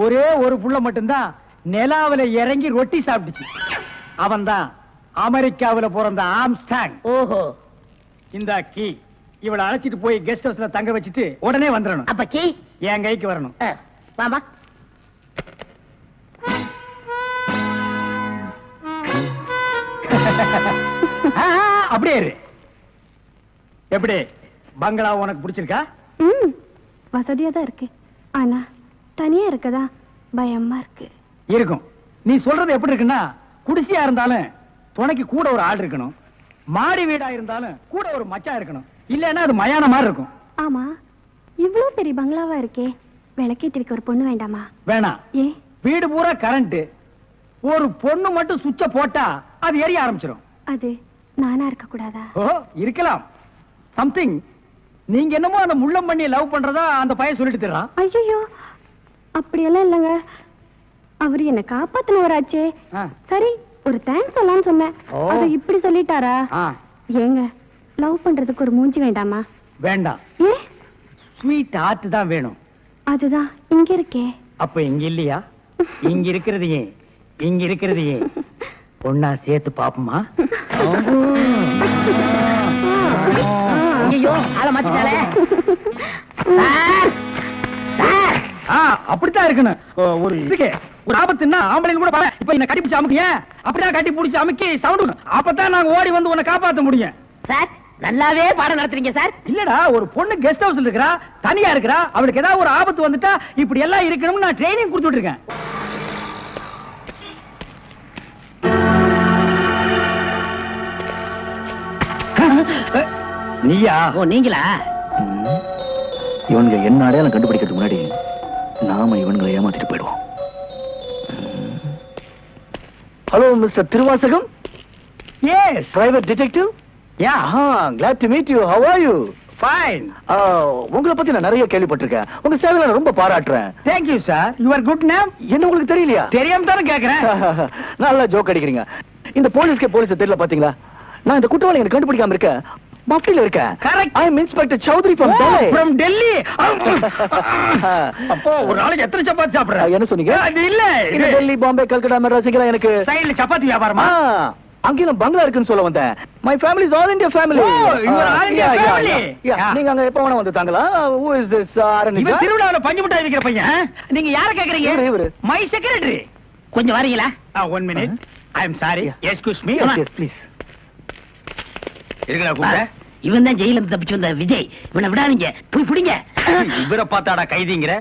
ஒரே ஒரு புள்ள மட்டும்தான் நிலாவில இறங்கி ரொட்டி சாப்பிட்டுச்சு. அவன் தான் அமெரிக்காவில பிறந்த ஆம்ஸ்டாங். ஓஹோ. இந்த கீ இவளை அழைச்சிட்டு போய் கெஸ்ட் ஹவுஸ்ல தங்க வச்சுட்டு உடனே வந்துடணும். அப்ப கீ என் கைக்கு வரணும். வாமா. அப்படியே இரு. எப்படி பங்களா உனக்கு பிடிச்சிருக்கா? வசதியா தான் இருக்கு, ஆனா தனியா இருக்கதா பயமா இருக்கு. இருக்கும். நீ சொல்றது எப்படி இருக்குன்னா, குடிசையா இருந்தாலும் துணைக்கு கூட ஒரு ஆள் இருக்கணும், மாடி வீடா இருந்தாலும் கூட ஒரு மச்சான் இருக்கணும். இல்லன்னா அது மயான மாதிரி இருக்கும். ஆமா, இவ்வளவு பெரிய பங்களாவா இருக்கே, விளக்கேத்தி வைக்க ஒரு பொண்ணு வேண்டாமா? வேணாம். ஏ? வீடு பூரா கரண்ட், ஒரு பொண்ணு மட்டும் சுவிட்ச போட்டா அது எரிய ஆரம்பிச்சிடும். அது நானா இருக்க கூடாதா? ஓ, இருக்கலாம். சம்திங். நீங்க என்னமோ அந்த முள்ளம் பண்ணி லவ் பண்றதா அந்த பையன் சொல்லிட்டு தர்றான். ஐயோ, அப்படியெல்லாம் இல்லங்க. அவர் என்ன காப்பாத்தினவராச்சே. சரி, ஒரு தேங்க்ஸ் சொல்லலாம்னு சொன்னேன். அதை இப்படி சொல்லிட்டாரா? ஏங்க, லவ் பண்றதுக்கு ஒரு மூஞ்சி வேண்டாமா? வேண்டாம். ஏ? ஸ்வீட் ஹார்ட் தான் வேணும். அதுதான் இங்க இருக்கே. அப்ப இங்க இல்லையா? இங்க இருக்கிறது ஏன் இங்க இருக்கிறதையே ஒன்னா சேர்த்து பாப்போமா? ஐயோ ஆள மாத்திட்டாலே. அப்படித்தான் இருக்கணும். ஒரு இதுக்கு ஒரு ஆபத்துன்னா ஆம்பளைங்க கூட பாரு. இப்ப என்ன கட்டி பிடிச்சு அமுக்கிய அப்படிதான் கட்டி பிடிச்சு அமுக்கி சவுண்ட் அப்பதான் நாங்க ஓடி வந்து உன்னை காப்பாத்த முடியும். சார் நல்லாவே பாடம் நடத்துறீங்க சார். இல்லடா ஒரு பொண்ணு கெஸ்ட் ஹவுஸ்ல இருக்கா, தனியா இருக்கா, அவளுக்கு ஏதாவது ஒரு ஆபத்து வந்துட்டா இப்படி எல்லாம் இருக்கணும்னு நான் ட்ரைனிங் கொடுத்துட்டு இருக்கேன். நீயா? ஓ நீங்களா? இவனுங்க என்ன அடையாளம் கண்டுபிடிக்கிறதுக்கு முன்னாடி நாம இவன்களை ஏமாத்திட்டு போயிடுவோம். Hello mister Thiruvasagam. Yes private detective. Yeah glad to meet you. How are you? Fine. உங்களை பத்தி நான் நிறைய கேள்விப்பட்டிருக்கேன். உங்க சேவையை நான் ரொம்ப பாராட்டுறேன். Thank you sir. Your good name என்ன உங்களுக்கு தெரியலையா? தெரியாம தானே கேக்குறேன். நல்லா ஜோக் அடிக்கிறீங்க. இந்த போலீஸ் தெரியல பாத்தீங்களா? நான் இந்த குற்றவாளி எனக்கு கண்டுபிடிக்காம இருக்கேன். மஃப்டில இருக்கேன். Correct. I am inspector Chaudhary from Delhi. from Delhi. அப்போ ஒரு நாளைக்கு எத்தனை சப்பாத்தி சாப்பிடுற? என்ன சொன்னீங்க? அது இல்ல இந்த டெல்லி, பாம்பே, கல்கட்டா, மெட்ராஸ் இங்கெல்லாம் எனக்கு சைடுல சப்பாத்தி வியாபாரமா? அங்கேயும் பங்களா இருக்குன்னு சொல்ல வந்தேன். My family is all India family. you are all India family. நீங்க அங்க எப்ப வேணா வந்து தாங்களா? who is this இவன் திருவிழாவுல பஞ்சு மிட்டாய் விக்கிற பையன். நீங்க யார கேக்குறீங்க? இவரு. My secretary. கொஞ்சம் வரீங்களா? 1 minute. I am sorry. Excuse me. yes please. இருக்கடா கூப்பிட. இவன் தான் ஜெயில இருந்து தப்பிச்சு வந்த விஜய். இவனை விடாதீங்க, போய் பிடிங்க. இவரை பார்த்தாடா கைதிங்கிற?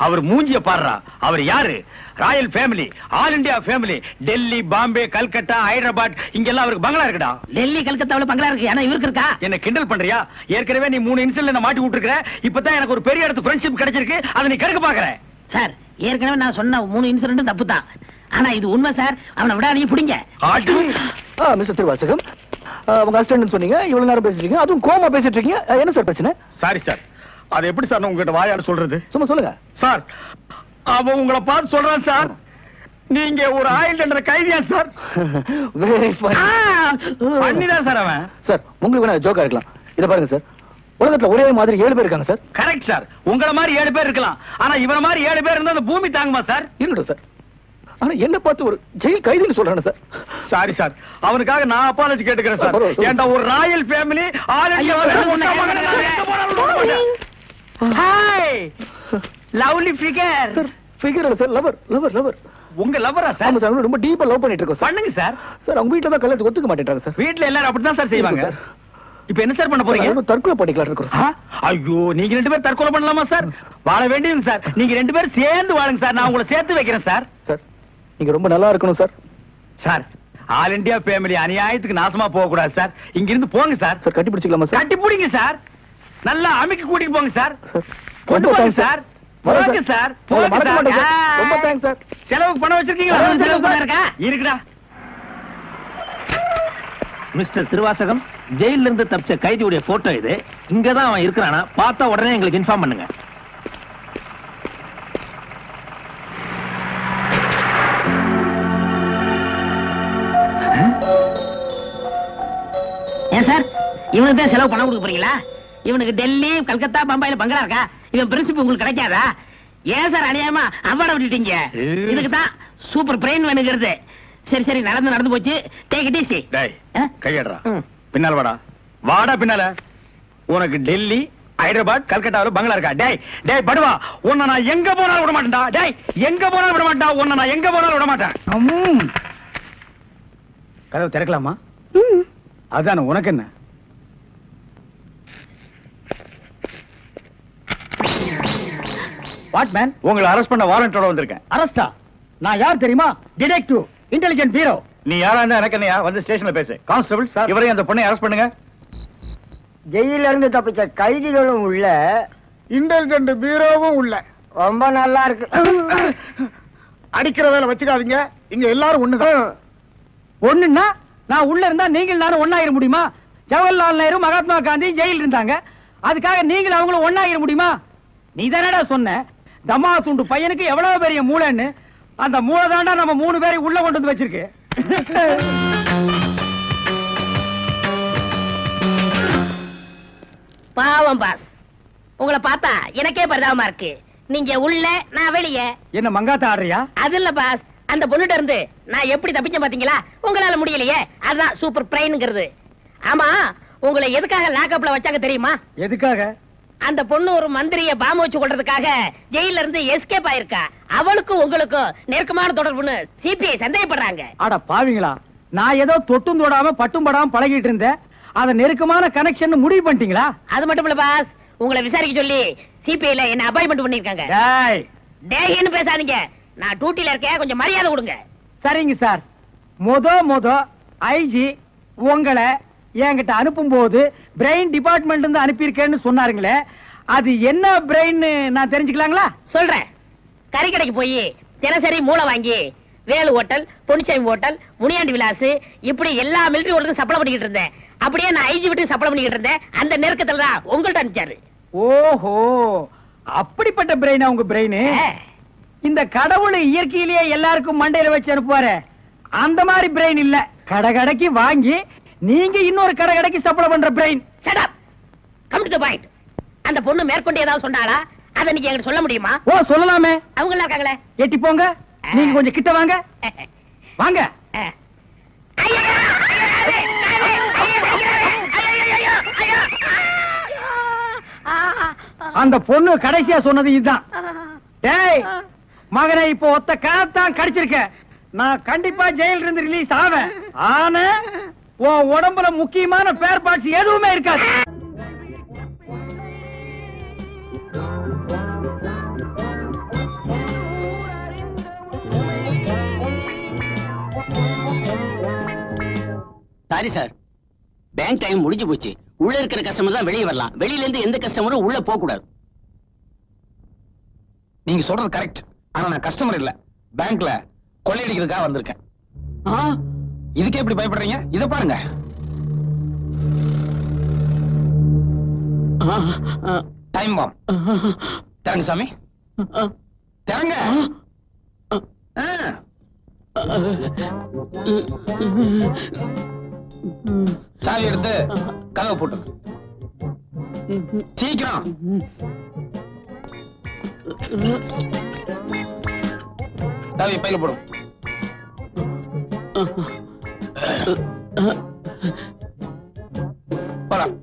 அவர் மூஞ்சிய பாடுறா. அவர் யாரு? Royal family, all India family. Delhi, Bombay, Calcutta, Hyderabad இங்கெல்லாம் அவருக்கு பங்களா இருக்குடா. டெல்லி கல்கத்தாவுல பங்களா இருக்கு. ஆனா இவருக்கு இருக்கா? என்ன கிண்டல் பண்றியா? ஏற்கனவே நீ 3 இன்சிடென்ட்ல என்ன மாட்டி விட்டுருக்க. இப்பதான் எனக்கு ஒரு பெரிய இடத்து ஃப்ரெண்ட்ஷிப் கிடைச்சிருக்கு. அதை நீ கெடுக்க பாக்குற. சார் ஏற்கனவே நான் சொன்ன 3 இன்சிடென்ட் தப்பு தான். ஆனா இது உண்மை சார். அவனை விடாதீங்க, பிடிங்க. மிஸ்டர் திருவாசகம், உங்க அசிஸ்டன்ட் சொன்னீங்க. இவ்வளவு நேரம் பேசிட்டு இருக்கீங்க, அதுவும் கோமா பேசிட்டு இருக்கீங்க. என்ன சார் பிரச்சனை? Sorry sir. அது எப்படி சார் உங்ககிட்ட வாயால சொல்றது? சும்மா சொல்லுங்க சார். அவன் உங்களை பார்த்து சொல்றான் சார். நீங்க ஒரு ஆயில் தண்டனை கைதியா சார்? Very fun. பண்ணிதான் சார் அவன். சார் உங்களுக்கு வேணா ஜோக்கா இருக்கலாம். இத பாருங்க சார், உலகத்துல ஒரே மாதிரி 7 பேர் இருக்காங்க சார். Correct sir. உங்கள மாதிரி 7 பேர் இருக்கலாம். ஆனா இவன மாதிரி 7 பேர் இருந்தா அந்த பூமி தாங்குமா சார்? இருக்கட்டும் சார். ஆனா என்ன பார்த்து ஒரு ஜெயில் கைதின்னு சொல்றானே சார். Sorry sir. அவனுக்காக நான் அப்பாலஜி கேட்டுக்கிறேன் சார். ஏண்டா ஒரு Royal family all India. Hi lovely figure. Sir figure இல்ல சார், லவர் லவர் லவர். உங்க லவரா சார்? ஆமா சார், ரொம்ப டீப்பா லவ் பண்ணிட்டு இருக்கோம் சார். பண்ணுங்க சார். சார் அவங்க வீட்ல தான் கல்யாணத்துக்கு ஒத்துக்க மாட்டேன்றாங்க சார். வீட்ல எல்லாரும் அப்படிதான் சார் செய்வாங்க. இப்போ என்ன சார் பண்ண போறீங்க? தற்கொலை பண்ணிக்கலாம் இருக்கோம் சார். ஐயோ நீங்க 2 பேரும் தற்கொலை பண்ணலாமா சார்? வாழ வேண்டியது சார். நீங்க 2 பேரும் சேர்ந்து வாழுங்க சார். நான் உங்களை சேர்த்து வைக்கிறேன் சார். சார் நீங்க ரொம்ப நல்லா இருக்கணும் sir. Sir all India family அநியாயத்துக்கு நாசமா போக கூடாது சார். இங்க இருந்து போங்க சார். சார் கட்டி பிடிச்சிக்கலாமா சார்? கட்டி பிடிங்க சார். நல்லா அமுக்கி கூட்டிட்டு போங்க சார். கொண்டு ரொம்ப போங்க தேங்க்ஸ் சார். வரேன் போங்க சார். உங்களை போங்க மறக்க மாட்டேன் சார். சார். ரொம்ப தேங்க்ஸ் சார். செலவுக்கு பணம் வச்சிருக்கீங்களா? செலவுக்கு பணம் இருக்கா? இருக்குடா. மிஸ்டர் திருவாசகம், ஜெயில இருந்து தப்பிச்ச கைதியுடைய போட்டோ இது. இங்கதான் அவன் இருக்கிறானா பார்த்தா உடனே எங்களுக்கு இன்ஃபார்ம் பண்ணுங்க. ஏன் சார் இவனுக்கு தான் செலவு பணம் கொடுக்க போறீங்களா? இவனுக்கு டெல்லி, கல்கத்தா, பம்பாயில பங்களா இருக்கா? இவன் பிரின்சிபல் உங்களுக்கு கிடைக்காதா? ஏன் சார் அநியாயமா அவார்ட விட்டுட்டீங்க? இதுக்கு தான் சூப்பர் பிரெயின் வேணுங்கிறது. சரி சரி, நடந்து போச்சு. Take it easy. டேய் கையடறா. பின்னால வாடா. வாடா பின்னால. உனக்கு டெல்லி, ஹைதராபாத், கல்கட்டாவுல பங்களா இருக்கா? டேய் டேய் படுவா, உன்னை நான் எங்க போனாலும் விட மாட்டேன்டா. டேய் எங்க போனாலும் விட மாட்டேன். உன்னை நான் எங்க போனாலும் விட மாட்டேன். கதவு திறக்கலாமா? அதான உனக்கு என்ன? What man? உங்களை அரெஸ்ட் பண்ண வாரண்டோட வந்திருக்கேன். அரஸ்டா? நான் யார் தெரியுமா? Detective, intelligent bureau. நீ யாரா இருந்தா எனக்கு என்னையா? வந்து ஸ்டேஷன்ல பேசு. கான்ஸ்டபிள் சார், இவரையும் அந்த பொண்ணை அரெஸ்ட் பண்ணுங்க. ஜெயில இருந்து தப்பிச்ச கைதிகளும் உள்ள, இன்டெலிஜென்ட் பீரோவும் உள்ள. ரொம்ப நல்லா இருக்கு. அடிக்கிற வேலை வச்சுக்காதீங்க. இங்க எல்லாரும் ஒண்ணுதான். ஒண்ணுன்னா நான் உள்ள இருந்தா நீங்கள் நானும் ஒண்ணாயிர முடியுமா? ஜவஹர்லால் நேரு, மகாத்மா காந்தி ஜெயில இருந்தாங்க. அதுக்காக நீங்கள் அவங்களும் ஒண்ணாயிர முடியுமா? நீ தானடா சொன்ன தமா துண்டு பையனுக்கு எவ்வளவு பெரிய மூளைன்னு. அந்த மூளை தாண்டா நம்ம 3 பேரை உள்ள கொண்டு வந்து வச்சிருக்கு. பாவம் பாஸ், உங்களை பார்த்தா எனக்கே பரிதாபமா இருக்கு. நீங்க உள்ள, நான் வெளியே. என்ன மங்காத்த ஆடுறியா? அது இல்ல பாஸ், அந்த பொண்ணுட்ட இருந்து நான் எப்படி தப்பிச்சேன் பாத்தீங்களா? உங்களால முடியலையே, அதுதான் சூப்பர் பிரைன்ங்கிறது. ஆமா, உங்களை எதுக்காக லாக்அப்ல வச்சாங்க தெரியுமா? எதுக்காக? அந்த பொண்ணு ஒரு மந்திரிய பாம்பு வச்சு கொள்றதுக்காக ஜெயில இருந்து எஸ்கேப் ஆயிருக்கா. அவளுக்கும் உங்களுக்கும் நெருக்கமான தொடர்புன்னு சிபிஐ சந்தேகப்படுறாங்க. அட பாவிங்களா, நான் ஏதோ தொட்டும் தொடாம பட்டும் படாம பழகிட்டு இருந்தேன். அத நெருக்கமான கனெக்ஷன் முடிவு பண்ணிட்டீங்களா? அது மட்டும் இல்ல பாஸ், உங்களை விசாரிக்க சொல்லி சிபிஐல என்ன அப்பாயின்மெண்ட் பண்ணிருக்காங்க. டேய்னு பேசாதீங்க, நான் டியூட்டில இருக்கேன், கொஞ்சம் மரியாதை கொடுங்க. சரிங்க சார். மொத ஐஜி உங்களை என்கிட்ட அனுப்பும் போது பிரெயின் டிபார்ட்மெண்ட் இருந்து அனுப்பியிருக்கேன்னு சொன்னாருங்களே, அது என்ன பிரெயின் நான் தெரிஞ்சுக்கலாங்களா? சொல்றேன். கறிக்கடைக்கு போய் தினசரி மூளை வாங்கி வேலு ஹோட்டல், பொன்னிச்சாமி ஹோட்டல், முனியாண்டி விலாஸ் இப்படி எல்லா மிலிட்டரி ஹோட்டலுக்கும் சப்ளை பண்ணிக்கிட்டு இருந்தேன். அப்படியே நான் ஐஜி விட்டு சப்ளை பண்ணிக்கிட்டு இருந்தேன். அந்த நெருக்கத்துல தான் உங்கள்ட்ட அனுப்பிச்சாரு. ஓஹோ, அப்படிப்பட்ட பிரெயினா உங்க பிரெயின்? இந்த கடவுள் இயற்கையிலேயே எல்லாருக்கும் மண்டையில வச்சு அனுப்புவாரு, அந்த மாதிரி பிரெயின் இல்ல. கடகடைக்கு வாங்கி நீங்க இன்னொரு கடகடைக்கு சப்ளை பண்ற brain. Shut up, come to the point. அந்த பொண்ணு மேற்கொண்டு ஏதாவது சொன்னாளா? அத நீங்க என்கிட்ட சொல்ல முடியுமா? ஓ, சொல்லலாமே. அவங்க எல்லாம் இருக்காங்களே. எட்டி போங்க, நீங்க கொஞ்சம் கிட்ட வாங்க. வாங்க. அந்த பொண்ணு கடைசியா சொன்னது இதுதான். டேய் மகனே, இப்போ ஒத்த காத்தான் கடிச்சிருக்க. நான் கண்டிப்பா ஜெயில இருந்து ரிலீஸ் ஆவேன். ஆனா உன் உடம்புல முக்கியமான பேர் பார்ட்ஸ் எதுவுமே இருக்காது. சாரி சார், பேங்க் டைம் முடிஞ்சு போச்சு. உள்ள இருக்கிற கஸ்டமர் தான் வெளியே வரலாம், வெளியில இருந்து எந்த கஸ்டமரும் உள்ள போக கூடாது. நீங்க சொல்றது கரெக்ட். ஆனா நான் கஸ்டமர் இல்ல, பேங்க்ல கொள்ளையடிக்கிறதுக்காக வந்திருக்கேன். இதுக்கு எப்படி பயப்படுறீங்க? இத பாருங்க. Time bomb. திறங்க சாமி, திறங்க. சாவி எடுத்து கதவை போட்டு சீக்கிரம். சாவி பையில போடும். போலாம்.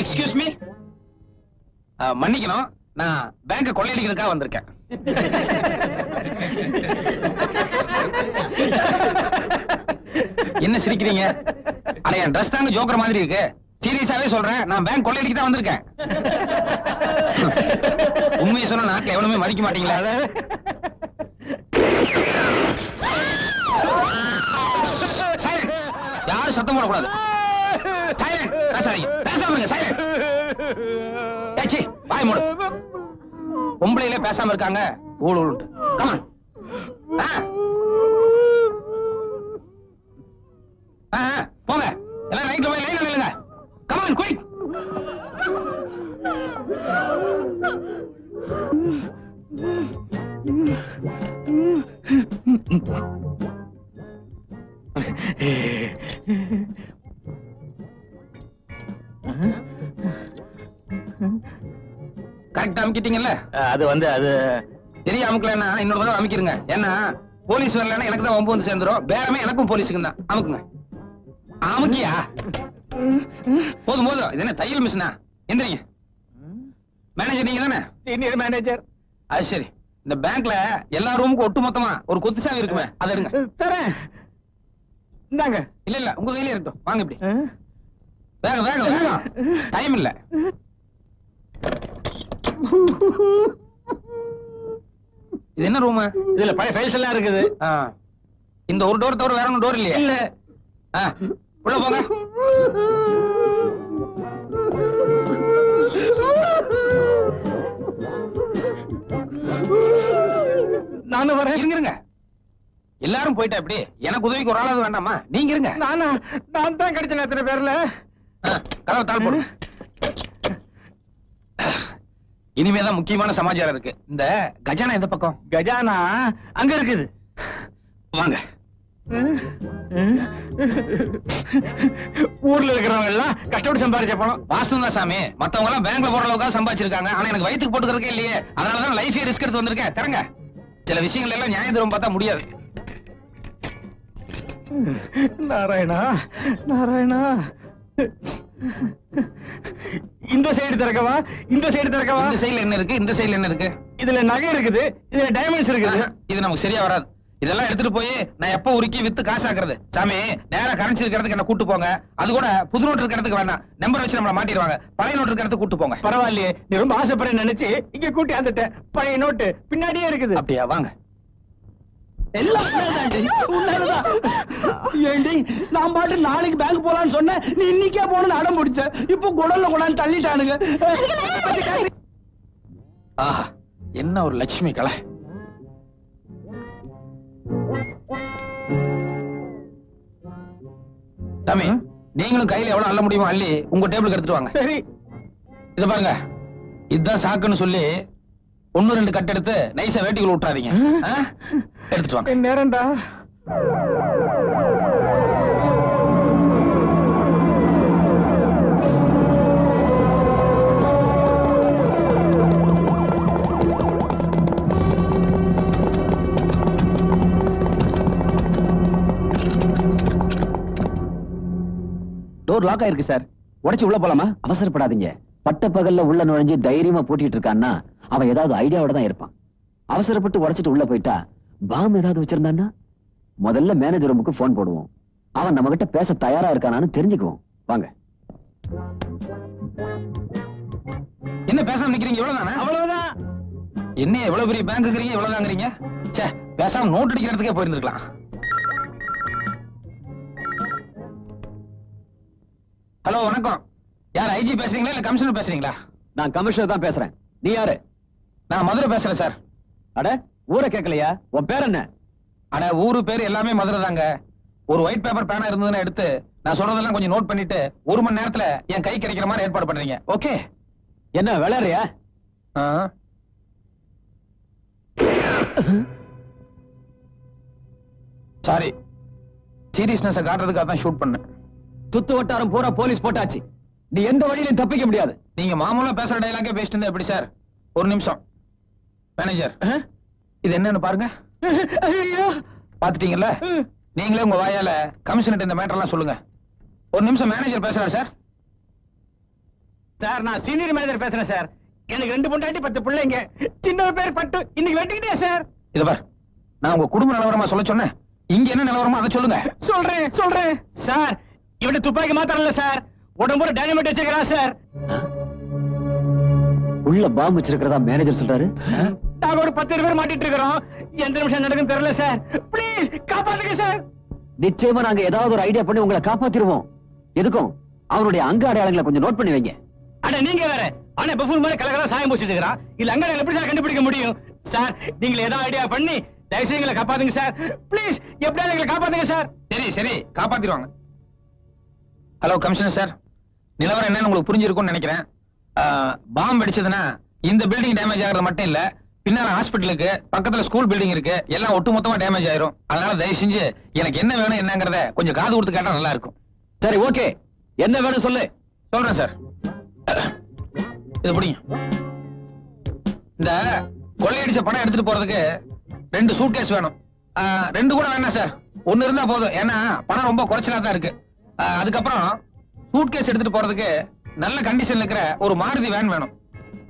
எக்ஸ்கியூஸ் மீ, மன்னிக்கணும், நான் பேங்க கொள்ளையடிக்கிறதுக்காக வந்திருக்கேன். என்ன சிரிக்கிறீங்க? அட, என் ட்ரெஸ் தாங்க ஜோக்கர் மாதிரி இருக்கு. சீரியஸாவே சொல்றேன், நான் பேங்க் கொள்ளையடிக்க தான் வந்திருக்கேன். உண்மையை சொன்ன நாட்டுல எவனுமே மதிக்க மாட்டீங்களா? யாரும் சத்தம் போடக்கூடாது. சைலண்ட், பேசாதீங்க, பேசாம இருங்க. சைலண்ட். ஏச்சி, வாய் மூடு. பொம்பளையில பேசாம இருக்காங்க. ஊழல். கமான். போங்க, எல்லாம் ரைட்ல போய் லைன்ல நில்லுங்க. Come on, quick. கரெக்டா அமுக்கிட்டீங்கல்ல? அது தெரிய அமுக்கலன்னா இன்னொரு தடவை அமுக்கிருங்க. ஏன்னா போலீஸ் வரலன்னா எனக்கு தான் வம்பு வந்து சேர்ந்துரும். பேரமே எனக்கும் போலீஸுக்கு தான். அமுக்குங்க. அமுக்கியா? போதும் போதும். இது என்ன தையல் மிஷினா? எந்திரிங்க. மேனேஜர் நீங்க தானே? Senior manager. அது சரி. இந்த பேங்க்ல எல்லா ரூமுக்கும் ஒட்டு மொத்தமா ஒரு கொத்து சாவி இருக்குமே, அதை எடுங்க. தரேன். இந்தாங்க. இல்ல இல்ல, உங்க கையில இருக்கட்டும். வாங்க இப்படி. வேகம் வேகம் வேகம், டைம் இல்ல. இது என்ன ரூம்? இதுல பழைய ஃபைல்ஸ் எல்லாம் இருக்குது. இந்த ஒரு டோர் தவிர வேற ஒன்னும் டோர் இல்லையா? இல்ல. உள்ள போங்க. நானும் வரேன். இருங்க. எல்லாரும் போயிட்டா எப்படி? எனக்கு உதவிக்கு ஒரு ஆளாவது வேண்டாமா? நீங்க இருங்க. நான் தான் கிடைச்சேன் எத்தனை பேர்ல. கதவை தாழ் போடு. இனிமேதான் முக்கியமான சமாச்சாரம் இருக்கு. இந்த கஜானா எந்த பக்கம்? கஜானா அங்க இருக்குது. வாங்க. ஊர்ல இருக்கிறவங்க எல்லாம் கஷ்டப்பட்டு சம்பாதிச்ச பணம். வாஸ்தவம் தான் சாமி, மத்தவங்க எல்லாம் பேங்க்ல போற அளவுக்கு சம்பாதிச்சிருக்காங்க. ஆனா எனக்கு வயிற்றுக்கு போட்டுக்கிறதுக்கே இல்லையே, அதனாலதான் லைஃபே ரிஸ்க் எடுத்து வந்திருக்கேன். தரங்க. சில விஷயங்கள் எல்லாம் நியாயம் தரும் பார்த்தா முடியாது. நாராயணா நாராயணா, இந்த சைடு திறக்கவா இந்த சைடு திறக்கவா? இந்த சைடுல என்ன இருக்கு, இந்த சைடுல என்ன இருக்கு? இதுல நகை இருக்குது, இதுல டைமண்ட்ஸ் இருக்குது. இது நமக்கு சரியா வராது. இதெல்லாம் எடுத்துட்டு போய் நான் எப்ப உருக்கி வித்து காசாக்குறது? சாமி, நேரா கரன்சி இருக்கிறதுக்கு என்ன கூட்டு போங்க. அது கூட புது நோட்டு இருக்கிறதுக்கு வேணாம், நம்பர் வச்சு நம்மள மாட்டிடுவாங்க. பழைய நோட்டு இருக்கிறதுக்கு கூட்டு போங்க. பரவாயில்லையே, நீ ரொம்ப ஆசைப்பட நினைச்சு இங்க கூட்டி வந்துட்டேன். பழைய நோட்டு பின்னாடியே இருக்குது. அப்படியா? வாங்க. எல்லாம் உன்னாலதான். ஏண்டி, நான் பாட்டு நாளைக்கு பேங்க் போலான்னு சொன்னேன், நீ இன்னைக்கே போகணும்னு அடம் பிடிச்ச. இப்போ குடல்ல கொண்டாந்து தள்ளிட்டானுங்க. ஆஹா, என்ன ஒரு லட்சுமி கலை. சாமி, நீங்களும் கையில எவ்வளவு அள்ள முடியுமோ அள்ளி உங்க டேபிளுக்கு எடுத்துட்டு வாங்க. சரி. இத பாருங்க, இதுதான் சாக்குன்னு சொல்லி 1-2 கட் எடுத்து நைஸா வேட்டிக்குள்ள விட்டுறாதீங்க. எடுத்துட்டு வாங்க. நேரம்டா. டோர் லாக் ஆயிருக்கு சார். உடைச்சு உள்ள போலாமா? அவசரப்படாதீங்க. பட்ட பகல்ல உள்ள நுழைஞ்சு தைரியமா போட்டிட்டு இருக்கான்னா அவன் ஏதாவது ஐடியாவோட தான் இருப்பான். அவசரப்பட்டு உடைச்சிட்டு உள்ள போயிட்டா பாம் ஏதாவது வச்சிருந்தான்னா முதல்ல மேனேஜர் ரூமுக்கு போன் போடுவோம். அவன் நம்ம கிட்ட பேச தயாரா இருக்கானான்னு தெரிஞ்சுக்குவோம். வாங்க. என்ன பேசாம நிக்கிறீங்க? இவ்வளவுதானே? அவ்வளவுதான். என்ன எவ்வளவு பெரிய பேங்க் இருக்கிறீங்க, இவ்வளவுதாங்கிறீங்க? சே, பேசாம நோட் அடிக்கிறதுக்கே போயிருந்திருக்கலாம். ஹலோ, வணக்கம். யார், ஐஜி பேசுறீங்களா இல்ல கமிஷனர் பேசுறீங்களா? நான் கமிஷனர் தான் பேசுறேன். நீ யாரு? நான் மதுரை பேசுறேன் சார். அட, ஊரை கேட்கலையா? உன் பேர் என்ன? அட, ஊரு பேர் எல்லாமே மதுரை தாங்க. ஒரு ஒயிட் பேப்பர் பேனா இருந்ததுன்னு எடுத்து நான் சொல்றதெல்லாம் கொஞ்சம் நோட் பண்ணிட்டு 1 மணி நேரத்துல என் கை கிடைக்கிற மாதிரி ஏற்பாடு பண்றீங்க. ஓகே? என்ன விளையாடுறியா? சாரி, சீரியஸ்னஸ் காட்டுறதுக்காக தான் ஷூட் பண்ணேன். சுத்து வட்டாரம் பூரா போலீஸ் போட்டாச்சு. நீ எந்த வழியிலும் தப்பிக்க முடியாது. நீங்க மாமூலா பேசுற டயலாக்கே பேசிட்டு இருந்தா எப்படி சார்? ஒரு நிமிஷம். மேனேஜர், இது என்னன்னு பாருங்க. பாத்துட்டீங்கல்ல? நீங்களே உங்க வாயால கமிஷனர் இந்த மேட்டர் எல்லாம் சொல்லுங்க. ஒரு நிமிஷம், மேனேஜர் பேசுறாரு சார். சார், நான் சீனியர் மேனேஜர் பேசுறேன் சார். எனக்கு 2 பொண்டாட்டி 10 பிள்ளைங்க. சின்ன பேர் பட்டு இன்னைக்கு வெட்டிக்கிட்டே சார். இத பார், நான் உங்க குடும்ப நிலவரமா சொல்ல சொன்னேன். இங்க என்ன நிலவரமா அதை சொல்லுங்க. சொல்றேன் சார். இவன் துப்பாக்கி மாத்திரல சார், உடம்புல டைனமைட் வச்சிருக்கா சார். உள்ள பாம்பு வச்சிருக்கிறதா மேனேஜர் சொல்றாரு. நாங்க ஒரு 10 பேர் மாட்டிட்டு இருக்கிறோம். எந்த நிமிஷம் நடக்கும் தெரியல சார். ப்ளீஸ் காப்பாத்துங்க சார். நிச்சயமா நாங்க ஏதாவது ஒரு ஐடியா பண்ணி உங்களை காப்பாத்திடுவோம். எதுக்கும் அவனுடைய அங்க அடையாளங்களை கொஞ்சம் நோட் பண்ணி வைங்க. அட, நீங்க வேற. ஆனா பஃபூன் மாதிரி கலகலா சாயம் பூசிட்டு இருக்கிறான். இல்ல அங்க எப்படி சார் கண்டுபிடிக்க முடியும்? சார், நீங்க ஏதாவது ஐடியா பண்ணி தயவுசெய்து எங்களை காப்பாத்துங்க சார். ப்ளீஸ், எப்படியாவது எங்களை காப்பாத்துங்க சார். சரி, காப்பாத்திடுவாங்க. ஹலோ கமிஷனர் சார், நிலவரம் என்னன்னு உங்களுக்கு புரிஞ்சிருக்கும்னு நினைக்கிறேன். பாம்பு அடிச்சதுன்னா இந்த பில்டிங் டேமேஜ் ஆகிறது மட்டும் இல்ல, பின்னால ஹாஸ்பிட்டலுக்கு பக்கத்துல ஸ்கூல் பில்டிங் இருக்கு, எல்லாம் ஒட்டுமொத்தமா டேமேஜ் ஆயிரும். அதனால தயவு செஞ்சு எனக்கு என்ன வேணும் என்னங்கறத கொஞ்சம் காது கொடுத்து கேட்டா நல்லா இருக்கும். சரி, ஓகே. என்ன வேணும் சொல்லு. சொல்றேன் சார். இது பிடிங்க. இந்த கொள்ளையடிச்ச பணம் எடுத்துட்டு போறதுக்கு 2 சூட்கேஸ் வேணும். 2 கூட வேணாம் சார், 1 இருந்தா போதும். ஏன்னா பணம் ரொம்ப குறைச்சலா தான் இருக்கு. அதுக்கப்புறம் சூட்கேஸ் எடுத்துட்டு போறதுக்கு நல்ல கண்டிஷன்ல இருக்கிற ஒரு மாருதி வேன் வேணும்.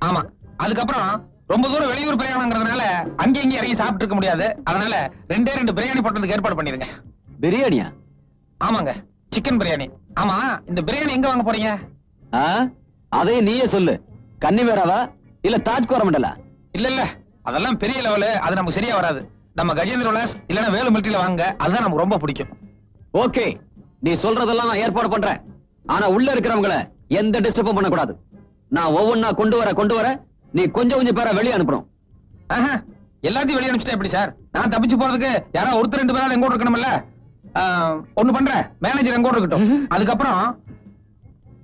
ஆமா. அதுக்கப்புறம் ரொம்ப தூரம் வெளியூர் பிரயாணம்ங்கிறதுனால அங்கே இங்கே இறங்கி சாப்பிட்டு இருக்க முடியாது. அதனால 2 பிரியாணி போட்டதுக்கு ஏற்பாடு பண்ணிருங்க. பிரியாணியா? ஆமாங்க, சிக்கன் பிரியாணி. ஆமா, இந்த பிரியாணி எங்க வாங்க போறீங்க? அதையும் நீயே சொல்லு. கன்னிவேராவா இல்ல தாஜ் கோரமண்டலா? இல்ல, அதெல்லாம் பெரிய லெவலு, அது நமக்கு சரியா வராது. நம்ம கஜேந்திர விலாஸ் இல்லனா வேலு மிலிட்டரியில வாங்க, அதுதான் நமக்கு ரொம்ப பிடிக்கும். ஓகே, நீ சொல்றதெல்லாம் நான் ஏற்பாடு பண்றேன். ஆனா உள்ள இருக்கிறவங்கள எந்த டிஸ்டர்பும் பண்ண கூடாது. நான் ஒவ்வொன்னா கொண்டு வர நீ கொஞ்சம் பேரை வெளியே அனுப்பணும். எல்லாத்தையும் வெளியே அனுப்பிச்சிட்டா எப்படி சார்? நான் தப்பிச்சு போறதுக்கு யாராவது 1-2 பேராவது எங்கூட இருக்கணும்ல. ஒண்ணு பண்றேன், மேனேஜர் எங்கூட இருக்கட்டும். அதுக்கப்புறம்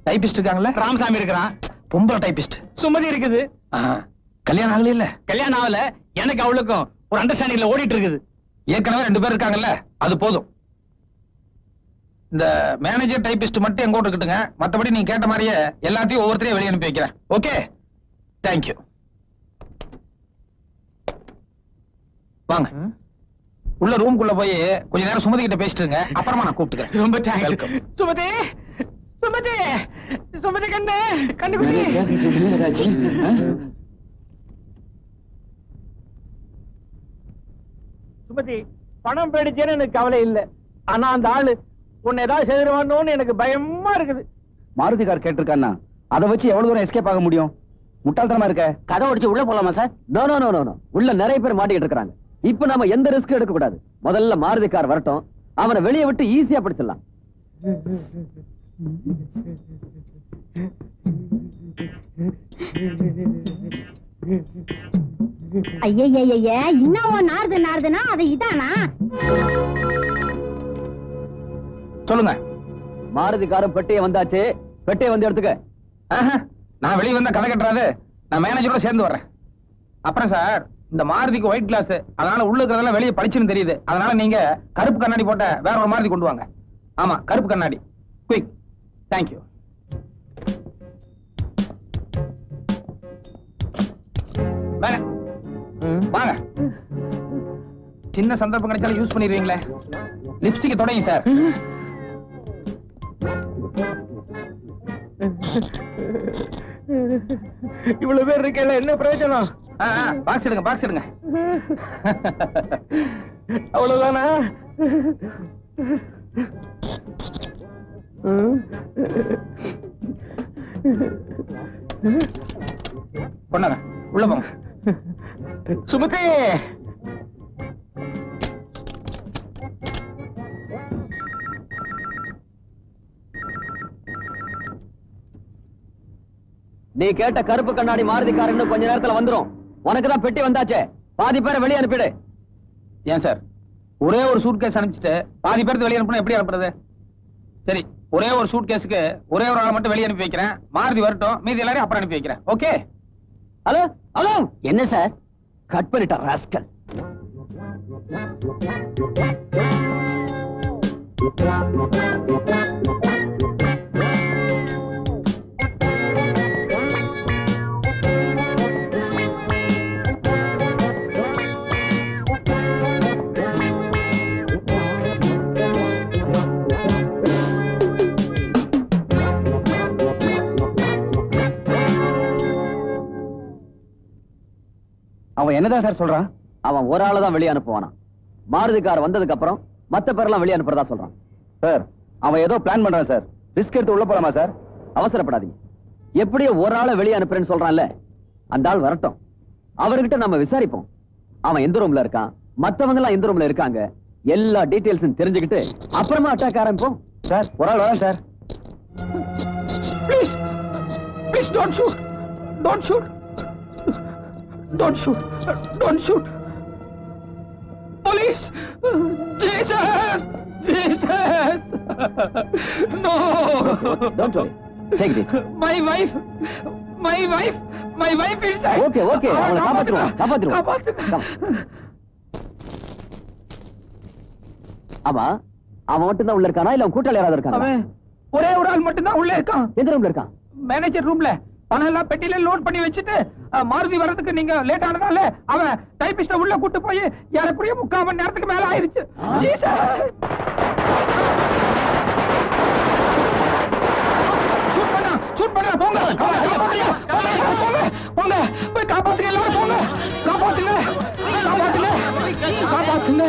டைபிஸ்ட் இருக்காங்கல்ல, ராமசாமி இருக்கிறான். பொம்பளை டைபிஸ்ட் சுமதி இருக்குது. கல்யாணம் ஆகல? இல்ல, கல்யாணம் ஆகல. எனக்கு அவளுக்கும் ஒரு அண்டர்ஸ்டாண்டிங்ல ஓடிட்டு இருக்குது. ஏற்கனவே 2 பேர் இருக்காங்கல்ல, அது போதும். இந்த மேனேஜர் டைபிஸ்ட் மட்டும் எங்க கூட இருக்கட்டுங்க. மத்தபடி நீங்க கேட்ட மாதிரியே எல்லாத்தையும் ஒவ்வொருத்தரையும் வெளியே அனுப்பி வைக்கிறேன். Okay, thank you. வாங்க, உள்ள ரூம்குள்ள போய் கொஞ்ச நேரம் சுமதி கிட்ட பேசிட்டுங்க. அப்புறமா நான் கூப்பிட்டுக்கிறேன். ரொம்ப தேங்க்ஸ். சுமதி, சுமதி, சுமதி கண்ணு, கண்டுபிடி. சுமதி, பணம் போயிடுச்சேன்னு எனக்கு கவலை இல்ல. ஆனா அந்த ஆளு உன்னை ஏதாவது செய்திருவானோன்னு எனக்கு பயமா இருக்குது. மாருதி கார் கேட்டிருக்கான்னா அதை வச்சு எவ்வளவு தூரம் எஸ்கேப் ஆக முடியும்? முட்டாள்தனமா இருக்க. கதை உடைச்சு உள்ள போலாமா sir? No no no no. உள்ள நிறைய பேர் மாட்டிக்கிட்டு இருக்காங்க. இப்ப நாம எந்த ரிஸ்க் எடுக்க கூடாது. முதல்ல மாருதி கார் வரட்டும், அவனை வெளியே விட்டு ஈஸியா பிடிச்சிடலாம். ஐயய்ய, இன்னும் நாருதுன்னா அது இதானா? சொல்லுங்க. மாருதி காரும் பெட்டியை வந்தாச்சு. பெட்டியை வந்து எடுத்துக்க. நான் வெளியே வந்தா கதை கட்டுறாது. நான் மேனேஜரோட சேர்ந்து வர்றேன். அப்புறம் சார், இந்த மாருதிக்கு ஒயிட் கிளாஸ், அதனால உள்ள இருக்கிறதெல்லாம் வெளியே பளிச்சுன்னு தெரியுது. அதனால நீங்க கருப்பு கண்ணாடி போட்ட வேற ஒரு மாருதி கொண்டு வாங்க. ஆமா, கருப்பு கண்ணாடி. குயிக். தேங்க்யூ. வாங்க. சின்ன சந்தர்ப்பம் கிடைச்சாலும் யூஸ் பண்ணிடுவீங்களே. லிப்ஸ்டிக் தொடங்கி சார். இவ்வளவு பேர் இருக்கல, என்ன பிரயோஜனம்? பாக்ஸ் எடுங்க, பாக்ஸ் எடுங்க. அவ்வளவுதானா? கொண்டாங்க, உள்ள போங்க. சுமதி, நீ கேட்ட கருப்பு கண்ணாடி மாருதி கார் இன்னும் கொஞ்ச நேரத்துல வந்துரும். உனக்கு தான் பெட்டி வந்தாச்சே, பாதி பேரை வெளியே அனுப்பிடு. ஏன் சார், ஒரே ஒரு சூட் கேஸ் அனுப்பிச்சிட்டு பாதி பேருக்கு வெளியே அனுப்பினா எப்படி அனுப்புறது? சரி, ஒரே ஒரு சூட் கேஸுக்கு ஒரே ஒரு ஆள் மட்டும் வெளியே அனுப்பி வைக்கிறேன். மாருதி வரட்டும், மீதி எல்லாரையும் அப்புறம் அனுப்பி வைக்கிறேன். ஓகே? Hello hello. என்ன சார்? கட் பண்ணிட்ட ராஸ்கல். அவன் என்னதான் சார் சொல்றான்? அவன் ஒரு ஆளை தான் வெளியே அனுப்புவானா. மாருதி கார் வந்ததுக்கு அப்புறம் மத்த பேரெல்லாம் வெளியே அனுப்புறதா சொல்றான். சார், அவன் ஏதோ பிளான் பண்றான் சார். ரிஸ்க் எடுத்து உள்ள போலாமா சார்? அவசரப்படாதீங்க. எப்படியோ ஒரு ஆளை வெளியே அனுப்புறேன்னு சொல்றான்ல, அந்த ஆள் வரட்டும். அவர்கிட்ட நம்ம விசாரிப்போம். அவன் எந்த ரூம்ல இருக்கான், மத்தவங்க எல்லாம் எந்த ரூம்ல இருக்காங்க, எல்லா டீடைல்ஸும் தெரிஞ்சுக்கிட்டு அப்புறமா அட்டாக் ஆரம்பிப்போம். சார், ஒரு ஆள் வரேன் sir. Please, please don't shoot. Don't shoot. Don't shoot. Don't shoot. Police! Jesus! Jesus! No! Don't worry. Take this. My wife! My wife! My wife inside! Okay, okay. அவளை காப்பாத்துருவோம். காப்பாத்துருவோம். காப்பாத்துங்க. ஆமா, அவன் மட்டும் தான் உள்ள இருக்கானா இல்ல கூட்டாளி யாராவது இருக்காங்க? அவன் ஒரே ஒரு ஆள் மட்டும் தான் உள்ள இருக்கான். எந்த ரூம்ல இருக்கான்? மேனேஜர் ரூம்ல. பணம் எல்லாம் பெட்டியில லோட் பண்ணி வச்சுட்டு மாருதி வர்றதுக்கு நீங்க லேட் ஆனதால அவன் டைபிஸ்ட உள்ள கூட்டு போய் ஏறக்குறைய 3/4 மணி நேரத்துக்கு மேல ஆயிருச்சு. ஷூட் பண்ணா போங்க. போங்க, போய் காப்பாத்துங்க, எல்லாரும் போங்க. காப்பாத்துங்க, காப்பாத்துங்க, காப்பாத்துங்க.